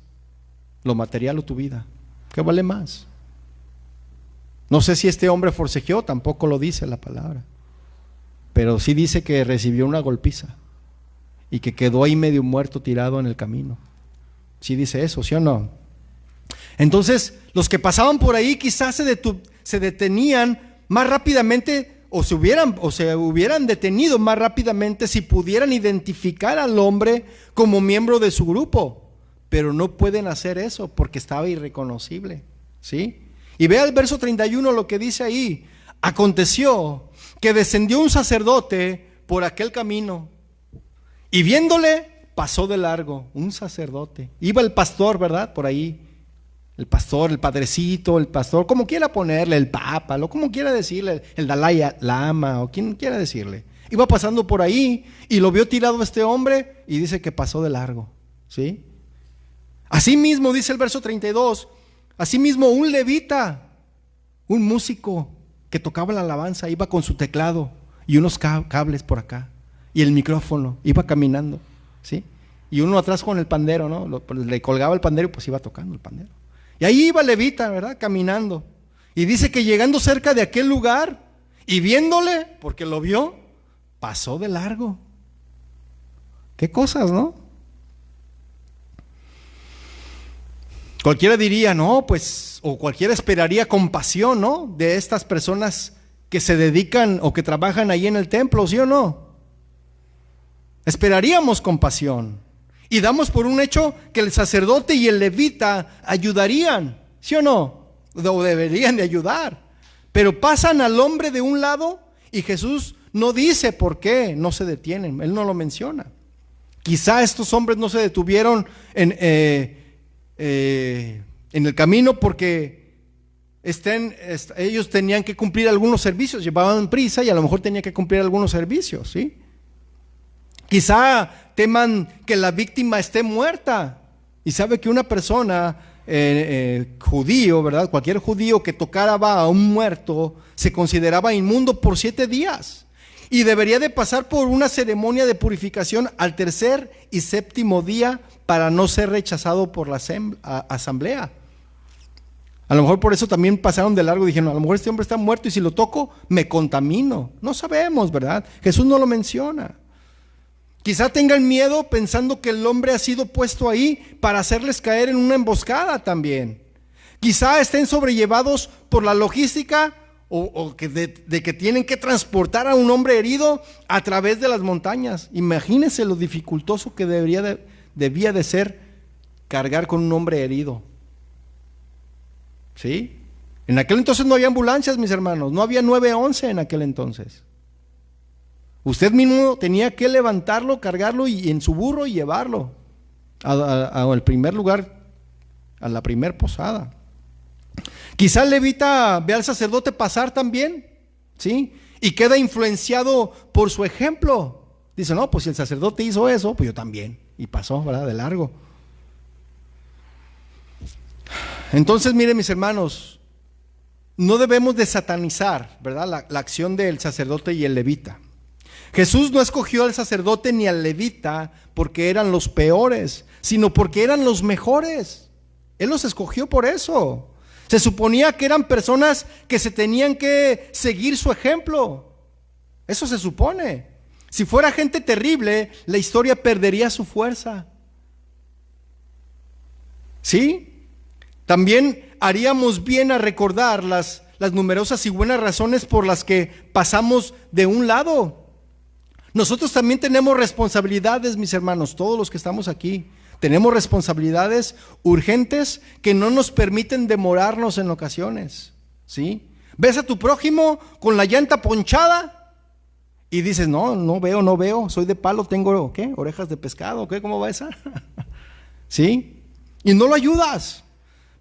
¿Lo material o tu vida? ¿Qué vale más? No sé si este hombre forcejeó, tampoco lo dice la palabra. Pero sí dice que recibió una golpiza y que quedó ahí medio muerto tirado en el camino. Sí dice eso, ¿sí o no? Entonces, los que pasaban por ahí quizás se detenían más rápidamente o se hubieran detenido más rápidamente si pudieran identificar al hombre como miembro de su grupo, pero no pueden hacer eso porque estaba irreconocible, ¿sí? Y vea el verso 31 lo que dice ahí: aconteció que descendió un sacerdote por aquel camino y viéndole pasó de largo. Un sacerdote, iba el pastor, ¿verdad? Por ahí, el pastor, el padrecito, el pastor, como quiera ponerle, el papa, como quiera decirle, el Dalai Lama o quien quiera decirle. Iba pasando por ahí y lo vio tirado a este hombre y dice que pasó de largo, ¿sí? Así mismo dice el verso 32, así mismo un levita, un músico que tocaba la alabanza, iba con su teclado y unos cables por acá y el micrófono, iba caminando, ¿sí? Y uno atrás con el pandero, ¿no? Le colgaba el pandero y pues iba tocando el pandero. Y ahí iba el levita, ¿verdad? Caminando. Y dice que llegando cerca de aquel lugar y viéndole, porque lo vio, pasó de largo. Qué cosas, ¿no? Cualquiera diría, no, pues, o cualquiera esperaría compasión, ¿no? De estas personas que se dedican o que trabajan ahí en el templo, ¿sí o no? Esperaríamos compasión. Y damos por un hecho que el sacerdote y el levita ayudarían, ¿sí o no? O deberían de ayudar. Pero pasan al hombre de un lado y Jesús no dice por qué no se detienen. Él no lo menciona. Quizá estos hombres no se detuvieron en el camino porque ellos tenían que cumplir algunos servicios, llevaban prisa y a lo mejor tenían que cumplir algunos servicios, ¿sí? Quizá teman que la víctima esté muerta y sabe que una persona judío, ¿verdad? Cualquier judío que tocara a un muerto se consideraba inmundo por 7 días y debería de pasar por una ceremonia de purificación al 3er y 7º día para no ser rechazado por la asamblea. A lo mejor por eso también pasaron de largo y dijeron, a lo mejor este hombre está muerto y si lo toco me contamino. No sabemos, ¿verdad? Jesús no lo menciona. Quizá tengan miedo pensando que el hombre ha sido puesto ahí para hacerles caer en una emboscada también. Quizá estén sobrellevados por la logística de que tienen que transportar a un hombre herido a través de las montañas. Imagínense lo dificultoso que debía de ser cargar con un hombre herido. ¿Sí? En aquel entonces no había ambulancias, mis hermanos, no había 911 en aquel entonces. Usted mismo tenía que levantarlo, cargarlo y en su burro y llevarlo al primer lugar, a la primer posada. Quizá el levita ve al sacerdote pasar también, ¿sí? Y queda influenciado por su ejemplo. Dice, no, pues si el sacerdote hizo eso, pues yo también. Y pasó, ¿verdad? De largo. Entonces, miren, mis hermanos, no debemos de satanizar, ¿verdad? La acción del sacerdote y el levita. Jesús no escogió al sacerdote ni al levita porque eran los peores, sino porque eran los mejores. Él los escogió por eso. Se suponía que eran personas que se tenían que seguir su ejemplo. Eso se supone. Si fuera gente terrible, la historia perdería su fuerza. ¿Sí? También haríamos bien a recordar las numerosas y buenas razones por las que pasamos de un lado. Nosotros también tenemos responsabilidades, mis hermanos, todos los que estamos aquí. Tenemos responsabilidades urgentes que no nos permiten demorarnos en ocasiones, ¿sí? ¿Ves a tu prójimo con la llanta ponchada? Y dices, no veo, soy de palo, tengo, ¿qué? Orejas de pescado, ¿qué? ¿Cómo va esa? ¿Sí? Y no lo ayudas.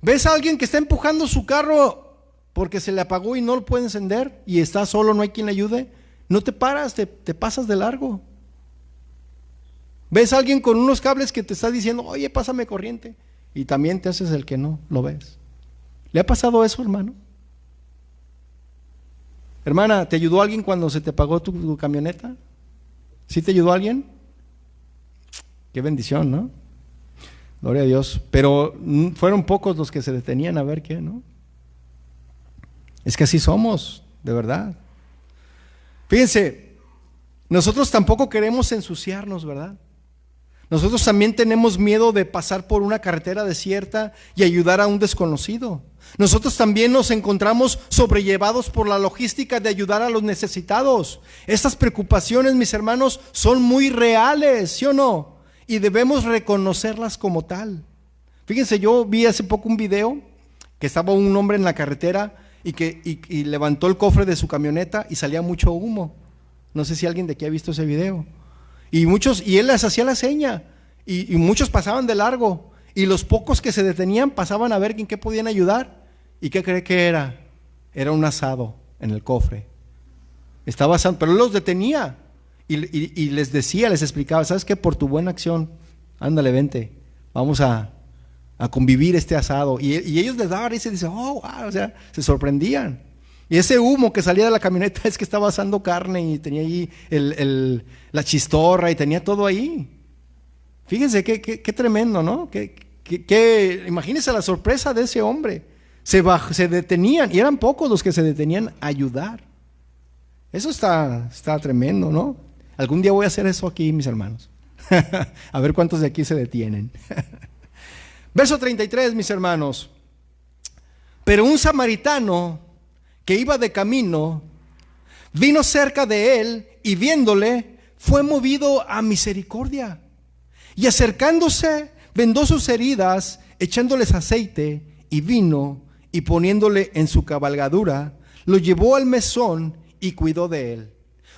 ¿Ves a alguien que está empujando su carro porque se le apagó y no lo puede encender y está solo, no hay quien le ayude? No te paras, te pasas de largo. ¿Ves a alguien con unos cables que te está diciendo, oye, pásame corriente? Y también te haces el que no lo ves. ¿Le ha pasado eso, hermano? Hermana, ¿te ayudó alguien cuando se te apagó tu camioneta? ¿Sí te ayudó alguien? Qué bendición, ¿no? Gloria a Dios. Pero fueron pocos los que se detenían a ver qué, ¿no? Es que así somos, de verdad. Fíjense, nosotros tampoco queremos ensuciarnos, ¿verdad? Nosotros también tenemos miedo de pasar por una carretera desierta y ayudar a un desconocido. Nosotros también nos encontramos sobrellevados por la logística de ayudar a los necesitados. Estas preocupaciones, mis hermanos, son muy reales, ¿sí o no? Y debemos reconocerlas como tal. Fíjense, yo vi hace poco un video que estaba un hombre en la carretera y levantó el cofre de su camioneta y salía mucho humo. No sé si alguien de aquí ha visto ese video. Y él les hacía la seña y muchos pasaban de largo y los pocos que se detenían pasaban a ver en qué podían ayudar. ¿Y qué cree que era? Era un asado en el cofre. Estaba asando, pero él los detenía y les decía, les explicaba, ¿sabes qué? Por tu buena acción, ándale, vente, vamos a convivir este asado. Y ellos les daban y se dicen, oh, wow, o sea, se sorprendían. Y ese humo que salía de la camioneta es que estaba asando carne y tenía ahí la chistorra y tenía todo ahí. Fíjense qué tremendo, ¿no? Imagínense la sorpresa de ese hombre. se detenían, y eran pocos los que se detenían a ayudar. Eso está tremendo, ¿no? Algún día voy a hacer eso aquí, mis hermanos. A ver cuántos de aquí se detienen. Verso 33, mis hermanos. Pero un samaritano que iba de camino vino cerca de él y viéndole fue movido a misericordia. Y acercándose, vendó sus heridas, echándoles aceite y vino, y poniéndole en su cabalgadura, lo llevó al mesón y cuidó de él.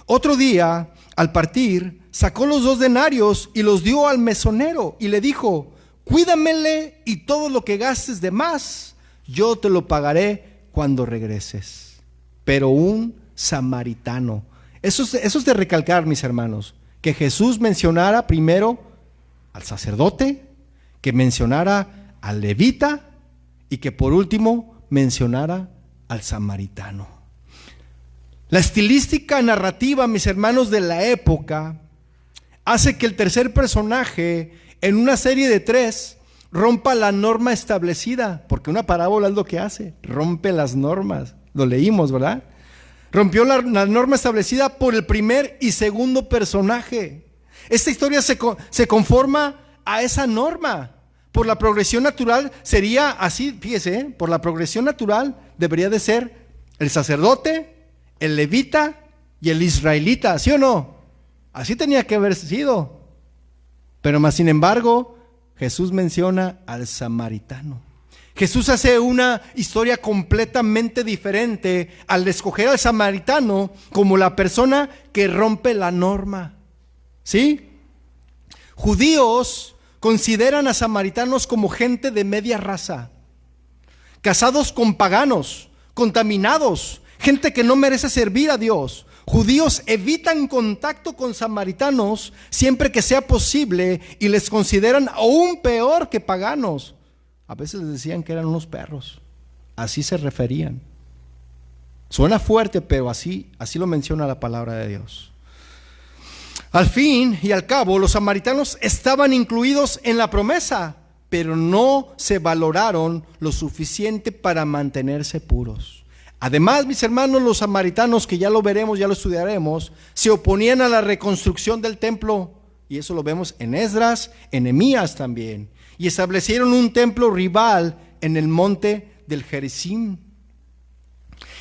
Otro día, al partir, sacó los 2 denarios y los dio al mesonero y le dijo: cuídamele, y todo lo que gastes de más, yo te lo pagaré cuando regreses. Pero un samaritano. Eso es de recalcar, mis hermanos, que Jesús mencionara primero al sacerdote, que mencionara al levita y que por último mencionara al samaritano. La estilística narrativa, mis hermanos, de la época hace que el tercer personaje en una serie de 3 rompa la norma establecida, porque una parábola es lo que hace, rompe las normas. Lo leímos, ¿verdad? Rompió la norma establecida por el primer y segundo personaje. Esta historia se conforma a esa norma. Por la progresión natural sería así, fíjese, por la progresión natural debería de ser el sacerdote, el levita y el israelita, ¿sí o no? Así tenía que haber sido. Pero más sin embargo, Jesús menciona al samaritano. Jesús hace una historia completamente diferente al escoger al samaritano como la persona que rompe la norma. ¿Sí? Judíos consideran a samaritanos como gente de media raza, casados con paganos, contaminados, gente que no merece servir a Dios. Judíos evitan contacto con samaritanos siempre que sea posible y les consideran aún peor que paganos. A veces les decían que eran unos perros, así se referían. Suena fuerte, pero así lo menciona la palabra de Dios. Al fin y al cabo, los samaritanos estaban incluidos en la promesa, pero no se valoraron lo suficiente para mantenerse puros. Además, mis hermanos, los samaritanos, que ya lo veremos, ya lo estudiaremos, se oponían a la reconstrucción del templo, y eso lo vemos en Esdras, en Nehemías también, y establecieron un templo rival en el monte del Gerizim.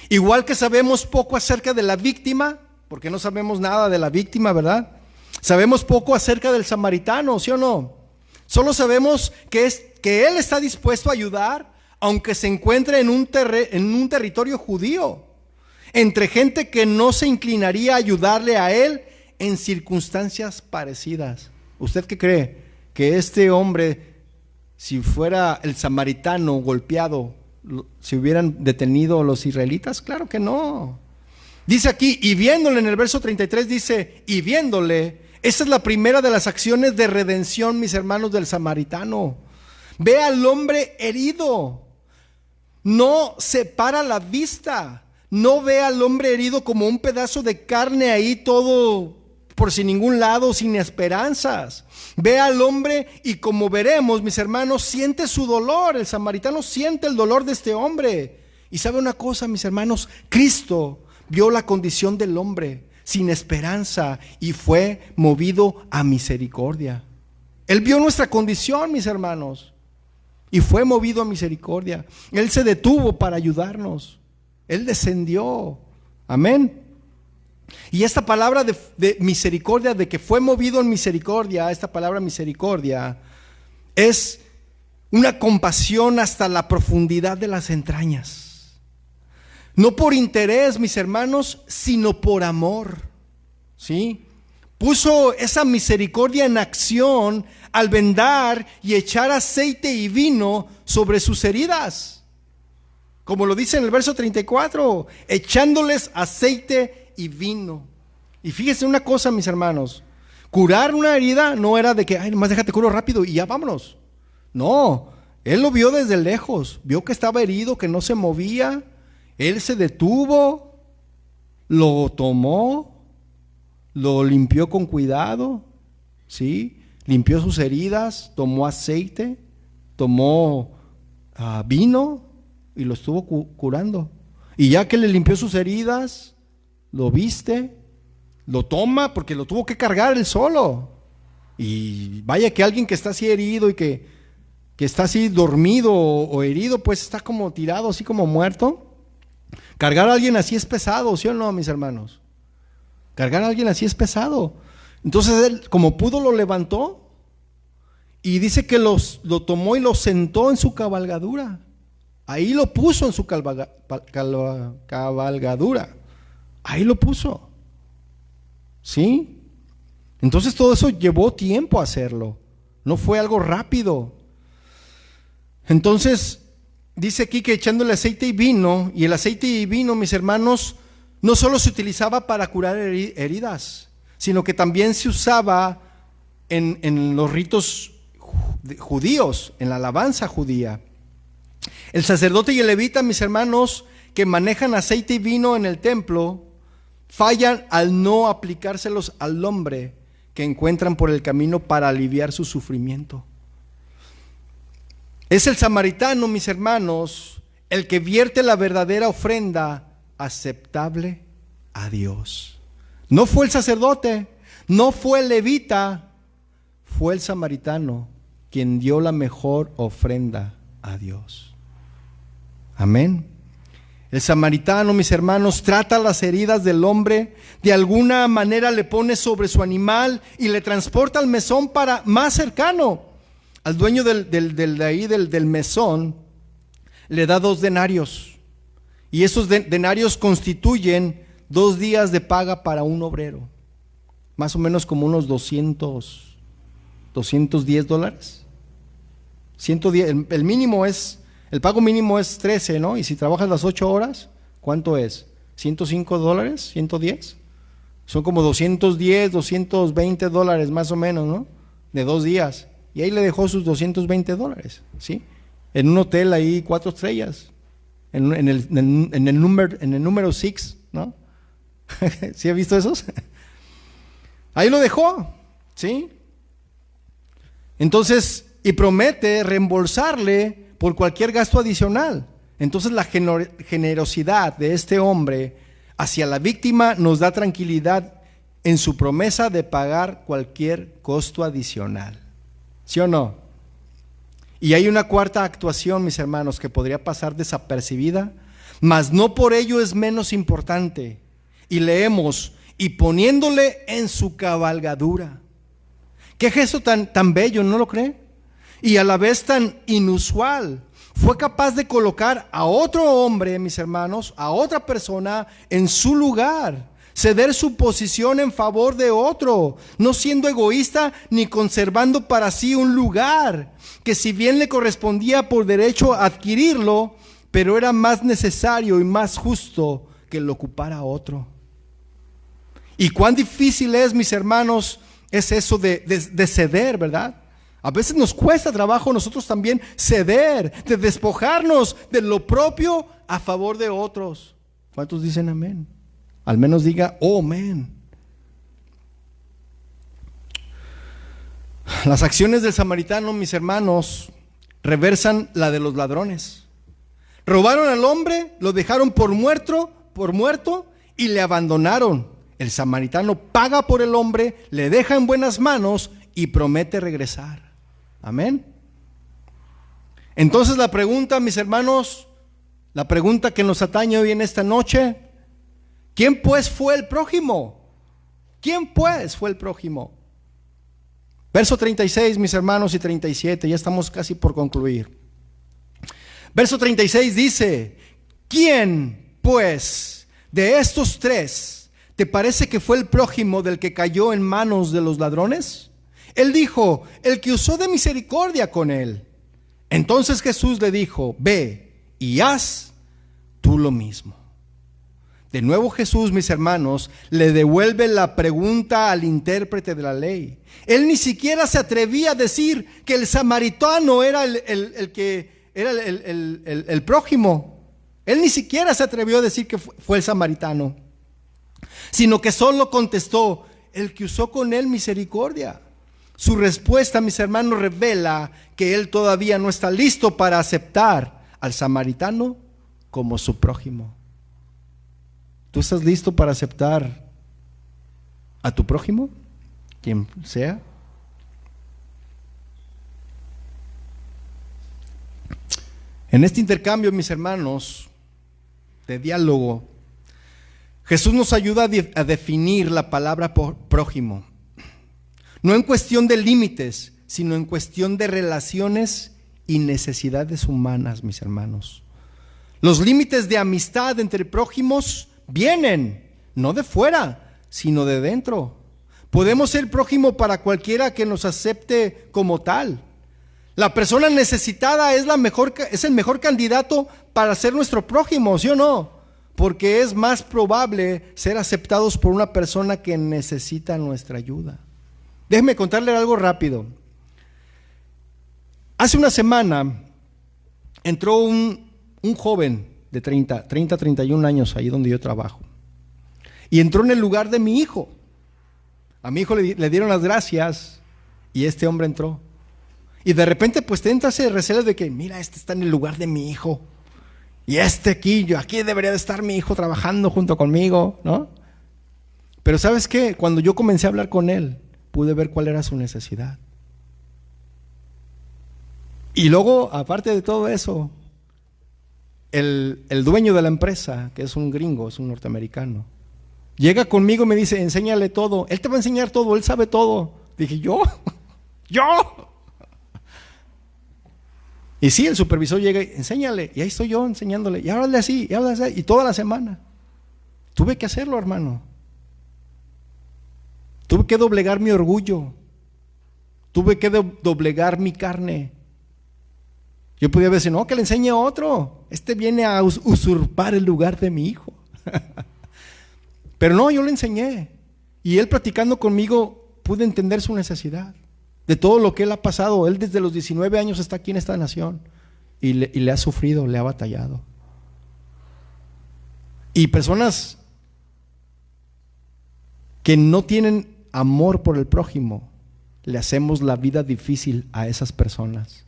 Igual que sabemos poco acerca de la víctima, porque no sabemos nada de la víctima, ¿verdad? Sabemos poco acerca del samaritano, ¿sí o no? Solo sabemos que él está dispuesto a ayudar, aunque se encuentre en un territorio judío, entre gente que no se inclinaría a ayudarle a él en circunstancias parecidas. ¿Usted qué cree? ¿Que este hombre, si fuera el samaritano golpeado, se hubieran detenido los israelitas? Claro que no. Dice aquí, y viéndole, en el verso 33 dice, y viéndole. Esa es la primera de las acciones de redención, mis hermanos, del samaritano. Ve al hombre herido, no separa la vista, no ve al hombre herido como un pedazo de carne ahí todo por sin ningún lado, sin esperanzas. Ve al hombre y, como veremos, mis hermanos, siente su dolor. El samaritano siente el dolor de este hombre. Y sabe una cosa, mis hermanos, Cristo vio la condición del hombre sin esperanza y fue movido a misericordia. Él vio nuestra condición, mis hermanos, y fue movido a misericordia. Él se detuvo para ayudarnos. Él descendió. Amén. Y esta palabra de misericordia, de que fue movido en misericordia, esta palabra misericordia es una compasión hasta la profundidad de las entrañas. No por interés, mis hermanos, sino por amor. ¿Sí? Puso esa misericordia en acción al vendar y echar aceite y vino sobre sus heridas. Como lo dice en el verso 34, echándoles aceite y vino. Y fíjese una cosa, mis hermanos, curar una herida no era de que, ay, nomás déjate curo rápido y ya vámonos. No, él lo vio desde lejos, vio que estaba herido, que no se movía. Él se detuvo, lo tomó, lo limpió con cuidado, ¿sí? Limpió sus heridas, tomó aceite, tomó vino y lo estuvo curando. Y ya que le limpió sus heridas, lo viste, lo toma, porque lo tuvo que cargar él solo. Y vaya que alguien que está así herido y que está así dormido o herido, pues está como tirado, así como muerto. Cargar a alguien así es pesado, ¿sí o no, mis hermanos? Cargar a alguien así es pesado. Entonces él, como pudo, lo levantó y dice que lo tomó y lo sentó en su cabalgadura. Ahí lo puso en su cabalgadura. Ahí lo puso. ¿Sí? Entonces todo eso llevó tiempo a hacerlo. No fue algo rápido. Entonces dice aquí que echándole aceite y vino, y el aceite y vino, mis hermanos, no solo se utilizaba para curar heridas, sino que también se usaba en los ritos judíos, en la alabanza judía. El sacerdote y el levita, mis hermanos, que manejan aceite y vino en el templo, fallan al no aplicárselos al hombre que encuentran por el camino para aliviar su sufrimiento. Es el samaritano, mis hermanos, el que vierte la verdadera ofrenda aceptable a Dios. No fue el sacerdote, no fue el levita, fue el samaritano quien dio la mejor ofrenda a Dios. Amén. El samaritano, mis hermanos, trata las heridas del hombre, de alguna manera le pone sobre su animal y le transporta al mesón más cercano. Al dueño del mesón le da 2 denarios, y esos denarios constituyen 2 días de paga para un obrero, más o menos como unos $210. 110, el mínimo es, el pago mínimo es 13, ¿no? Y si trabajas las 8 horas, ¿cuánto es? $105, $110. Son como $220 más o menos, ¿no? De 2 días. Y ahí le dejó sus $220, ¿sí? En un hotel ahí 4 estrellas, en el número 6, ¿no? ¿Sí ha visto esos? Ahí lo dejó, ¿sí? Entonces, y promete reembolsarle por cualquier gasto adicional. Entonces la generosidad de este hombre hacia la víctima nos da tranquilidad en su promesa de pagar cualquier costo adicional. ¿Sí o no? Y hay una cuarta actuación, mis hermanos, que podría pasar desapercibida, mas no por ello es menos importante. Y leemos, y poniéndole en su cabalgadura. Qué gesto tan bello, ¿no lo cree? Y a la vez tan inusual. Fue capaz de colocar a otro hombre, mis hermanos, a otra persona en su lugar, ceder su posición en favor de otro, no siendo egoísta ni conservando para sí un lugar que, si bien le correspondía por derecho adquirirlo, pero era más necesario y más justo que lo ocupara otro. Y cuán difícil es, mis hermanos, es eso de ceder, ¿verdad? A veces nos cuesta trabajo nosotros también ceder, de despojarnos de lo propio a favor de otros. ¿Cuántos dicen amén? Al menos diga, oh, amén. Las acciones del samaritano, mis hermanos, reversan la de los ladrones. Robaron al hombre, lo dejaron por muerto y le abandonaron. El samaritano paga por el hombre, le deja en buenas manos y promete regresar. Amén. Entonces la pregunta, mis hermanos, la pregunta que nos atañe hoy en esta noche: ¿quién pues fue el prójimo? ¿Quién pues fue el prójimo? Verso 36, mis hermanos, y 37, ya estamos casi por concluir. Verso 36 dice: ¿quién pues de estos 3 te parece que fue el prójimo del que cayó en manos de los ladrones? Él dijo: el que usó de misericordia con él. Entonces Jesús le dijo: ve y haz tú lo mismo. De nuevo Jesús, mis hermanos, le devuelve la pregunta al intérprete de la ley. Él ni siquiera se atrevía a decir que el samaritano era el que era el prójimo. Él ni siquiera se atrevió a decir que fue el samaritano, sino que solo contestó: el que usó con él misericordia. Su respuesta, mis hermanos, revela que él todavía no está listo para aceptar al samaritano como su prójimo. ¿Tú estás listo para aceptar a tu prójimo, quien sea? En este intercambio, mis hermanos, de diálogo, Jesús nos ayuda a definir la palabra prójimo, no en cuestión de límites, sino en cuestión de relaciones y necesidades humanas, mis hermanos. Los límites de amistad entre prójimos vienen, no de fuera, sino de dentro. Podemos ser prójimo para cualquiera que nos acepte como tal. La persona necesitada es el mejor candidato para ser nuestro prójimo, ¿sí o no? Porque es más probable ser aceptados por una persona que necesita nuestra ayuda. Déjeme contarle algo rápido. Hace una semana entró un joven de 31 años ahí donde yo trabajo, y entró en el lugar de mi hijo. A mi hijo le dieron las gracias y este hombre entró. Y de repente pues te entra ese recelo de que, mira, este está en el lugar de mi hijo. Y aquí debería de estar mi hijo trabajando junto conmigo, ¿no? Pero ¿sabes qué? Cuando yo comencé a hablar con él, pude ver cuál era su necesidad. Y luego, aparte de todo eso, el dueño de la empresa, que es un gringo, es un norteamericano, llega conmigo y me dice, enséñale todo. Él te va a enseñar todo, él sabe todo. Dije, ¿yo? Y sí, el supervisor llega y enséñale, y ahí estoy yo enseñándole, y háblale así, y toda la semana. Tuve que hacerlo, hermano. Tuve que doblegar mi orgullo. Tuve que doblegar mi carne. Yo podía decir, no, que le enseñe a otro. Este viene a usurpar el lugar de mi hijo. Pero no, yo le enseñé. Y él platicando conmigo, pude entender su necesidad. De todo lo que él ha pasado. Él desde los 19 años está aquí en esta nación y le ha sufrido, le ha batallado. Y personas que no tienen amor por el prójimo, le hacemos la vida difícil a esas personas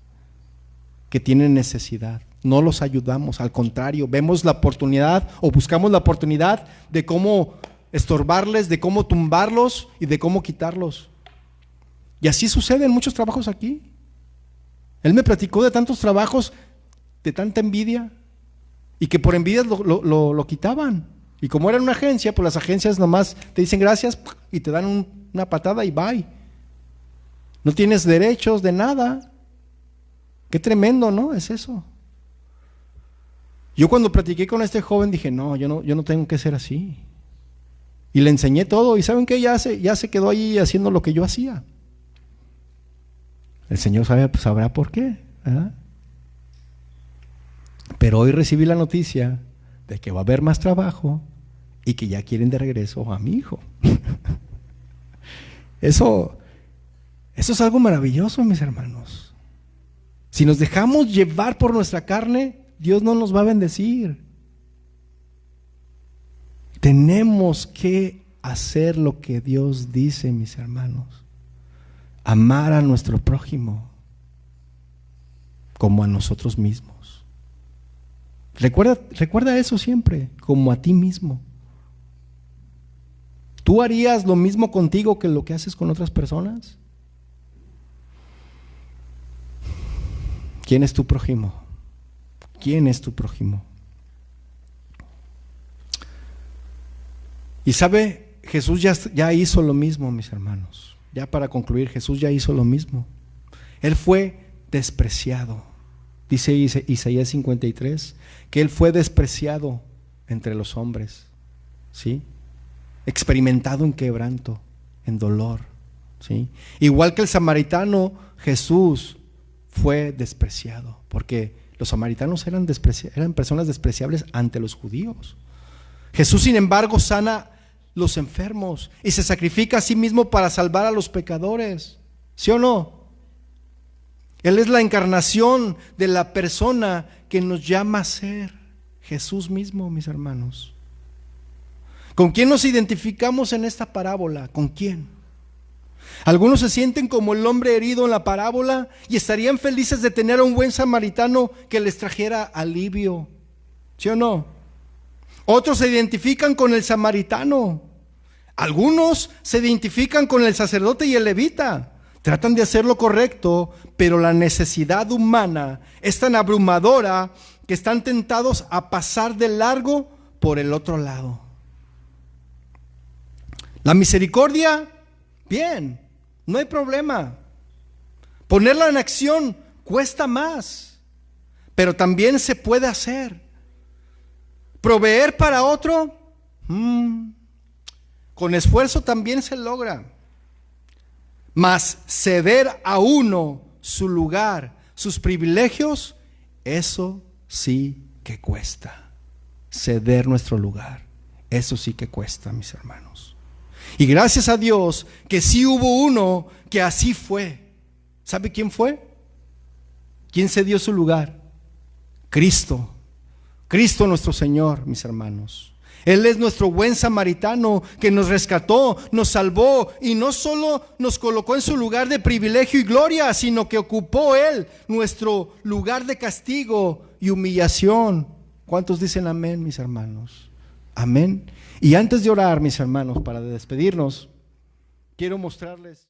que tienen necesidad. No los ayudamos, al contrario, vemos la oportunidad o buscamos la oportunidad de cómo estorbarles, de cómo tumbarlos y de cómo quitarlos. Y así sucede en muchos trabajos aquí. Él me platicó de tantos trabajos, de tanta envidia, y que por envidia lo quitaban. Y como era una agencia, pues las agencias nomás te dicen gracias y te dan una patada y bye. No tienes derechos de nada. Qué tremendo, ¿no? Es eso. Yo cuando platiqué con este joven dije, no, yo no tengo que ser así. Y le enseñé todo, y ¿saben qué? Ya se quedó ahí haciendo lo que yo hacía. El Señor sabrá por qué, ¿verdad? Pero hoy recibí la noticia de que va a haber más trabajo y que ya quieren de regreso a mi hijo. Eso es algo maravilloso, mis hermanos. Si nos dejamos llevar por nuestra carne, Dios no nos va a bendecir. Tenemos que hacer lo que Dios dice, mis hermanos. Amar a nuestro prójimo como a nosotros mismos. Recuerda eso siempre, como a ti mismo. ¿Tú harías lo mismo contigo que lo que haces con otras personas? ¿Quién es tu prójimo? ¿Quién es tu prójimo? Y sabe, Jesús ya hizo lo mismo, mis hermanos. Ya para concluir, Jesús ya hizo lo mismo. Él fue despreciado. Dice Isaías 53, que Él fue despreciado entre los hombres, ¿sí? Experimentado en quebranto, en dolor, ¿sí? Igual que el samaritano, Jesús fue despreciado, porque los samaritanos eran personas despreciables ante los judíos. Jesús, sin embargo, sana los enfermos y se sacrifica a sí mismo para salvar a los pecadores, ¿sí o no? Él es la encarnación de la persona que nos llama a ser Jesús mismo, mis hermanos. ¿Con quién nos identificamos en esta parábola? ¿Con quién? Algunos se sienten como el hombre herido en la parábola y estarían felices de tener a un buen samaritano que les trajera alivio, ¿Sí o no? Otros se identifican con el samaritano. Algunos se identifican con el sacerdote y el levita. Tratan de hacer lo correcto, pero la necesidad humana es tan abrumadora que están tentados a pasar de largo por el otro lado. La misericordia, bien, no hay problema. Ponerla en acción cuesta más, pero también se puede hacer. Proveer para otro, con esfuerzo también se logra. Mas ceder a uno su lugar, sus privilegios, eso sí que cuesta. Ceder nuestro lugar, eso sí que cuesta, mis hermanos. Y gracias a Dios que sí hubo uno que así fue. ¿Sabe quién fue? ¿Quién cedió su lugar? Cristo. Cristo nuestro Señor, mis hermanos. Él es nuestro buen samaritano que nos rescató, nos salvó y no solo nos colocó en su lugar de privilegio y gloria, sino que ocupó Él nuestro lugar de castigo y humillación. ¿Cuántos dicen amén, mis hermanos? Amén. Y antes de orar, mis hermanos, para despedirnos, quiero mostrarles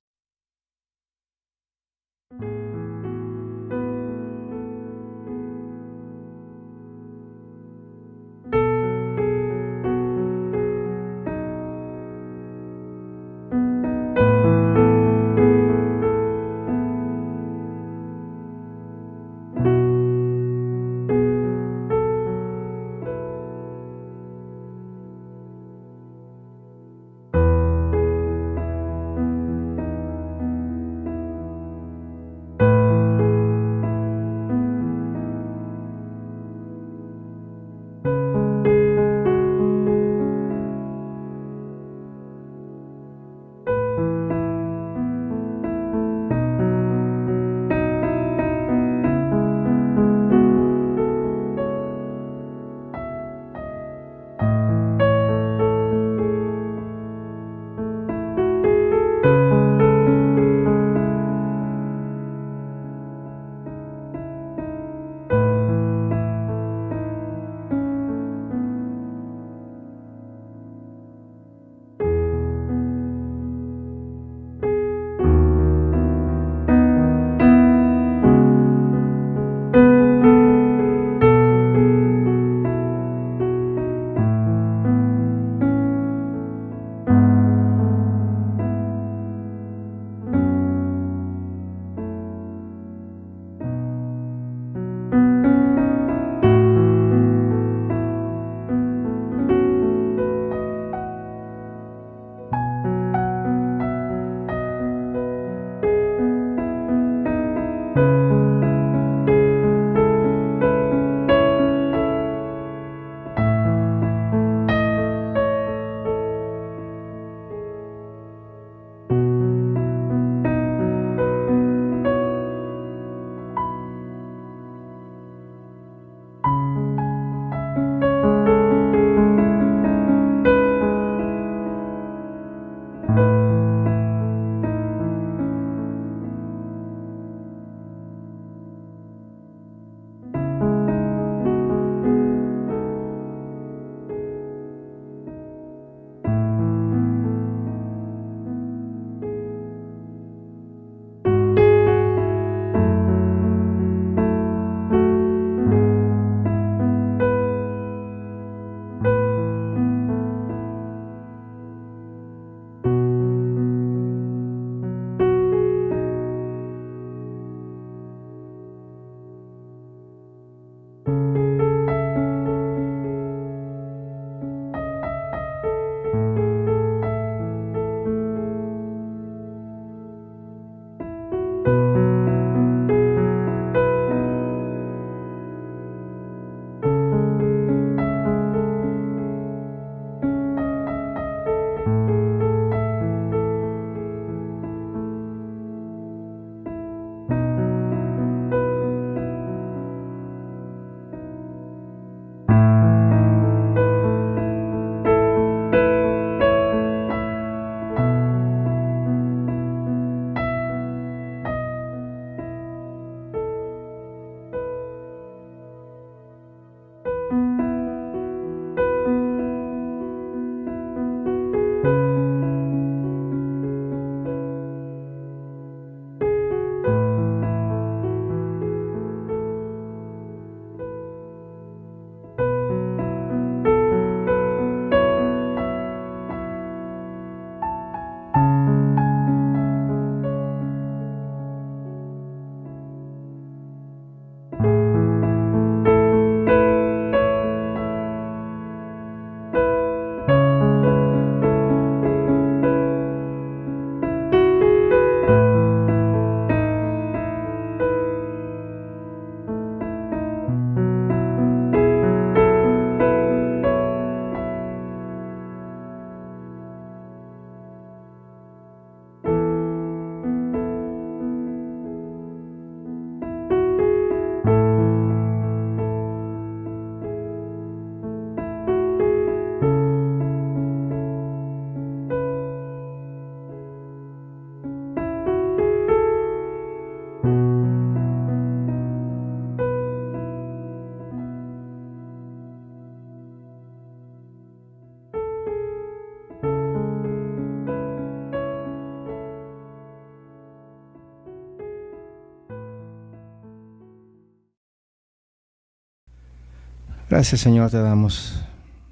Gracias, Señor, te damos.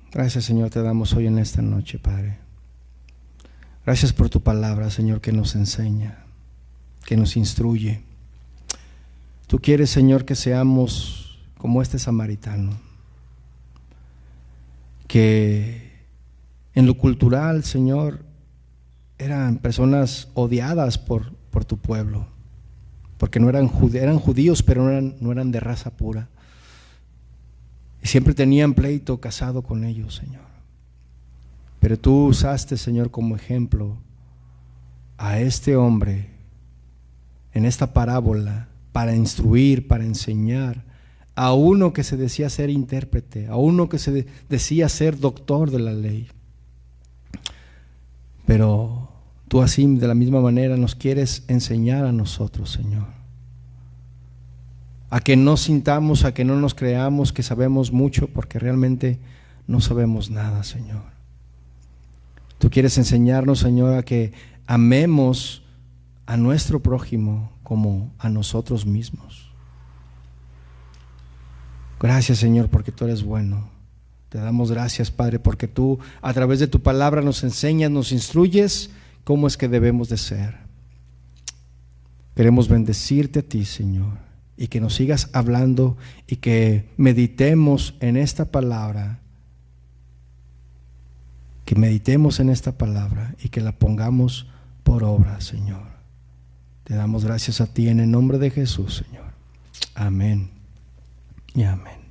Gracias, Señor, te damos hoy en esta noche, Padre. Gracias por tu palabra, Señor, que nos enseña, que nos instruye. Tú quieres, Señor, que seamos como este samaritano, que en lo cultural, Señor, eran personas odiadas por tu pueblo, porque no eran judíos, pero no eran de raza pura. Y siempre tenían pleito casado con ellos, Señor. Pero tú usaste, Señor, como ejemplo a este hombre en esta parábola para instruir, para enseñar a uno que se decía ser intérprete, a uno que se decía ser doctor de la ley. Pero tú así, de la misma manera, nos quieres enseñar a nosotros, Señor, a que no sintamos, a que no nos creamos que sabemos mucho, porque realmente no sabemos nada, Señor. Tú quieres enseñarnos, Señor, a que amemos a nuestro prójimo como a nosotros mismos. Gracias, Señor, porque tú eres bueno. Te damos gracias, Padre, porque tú a través de tu palabra nos enseñas, nos instruyes cómo es que debemos de ser. Queremos bendecirte a ti, Señor, y que nos sigas hablando y que meditemos en esta palabra, y que la pongamos por obra, Señor. Te damos gracias a ti en el nombre de Jesús, Señor. Amén y amén.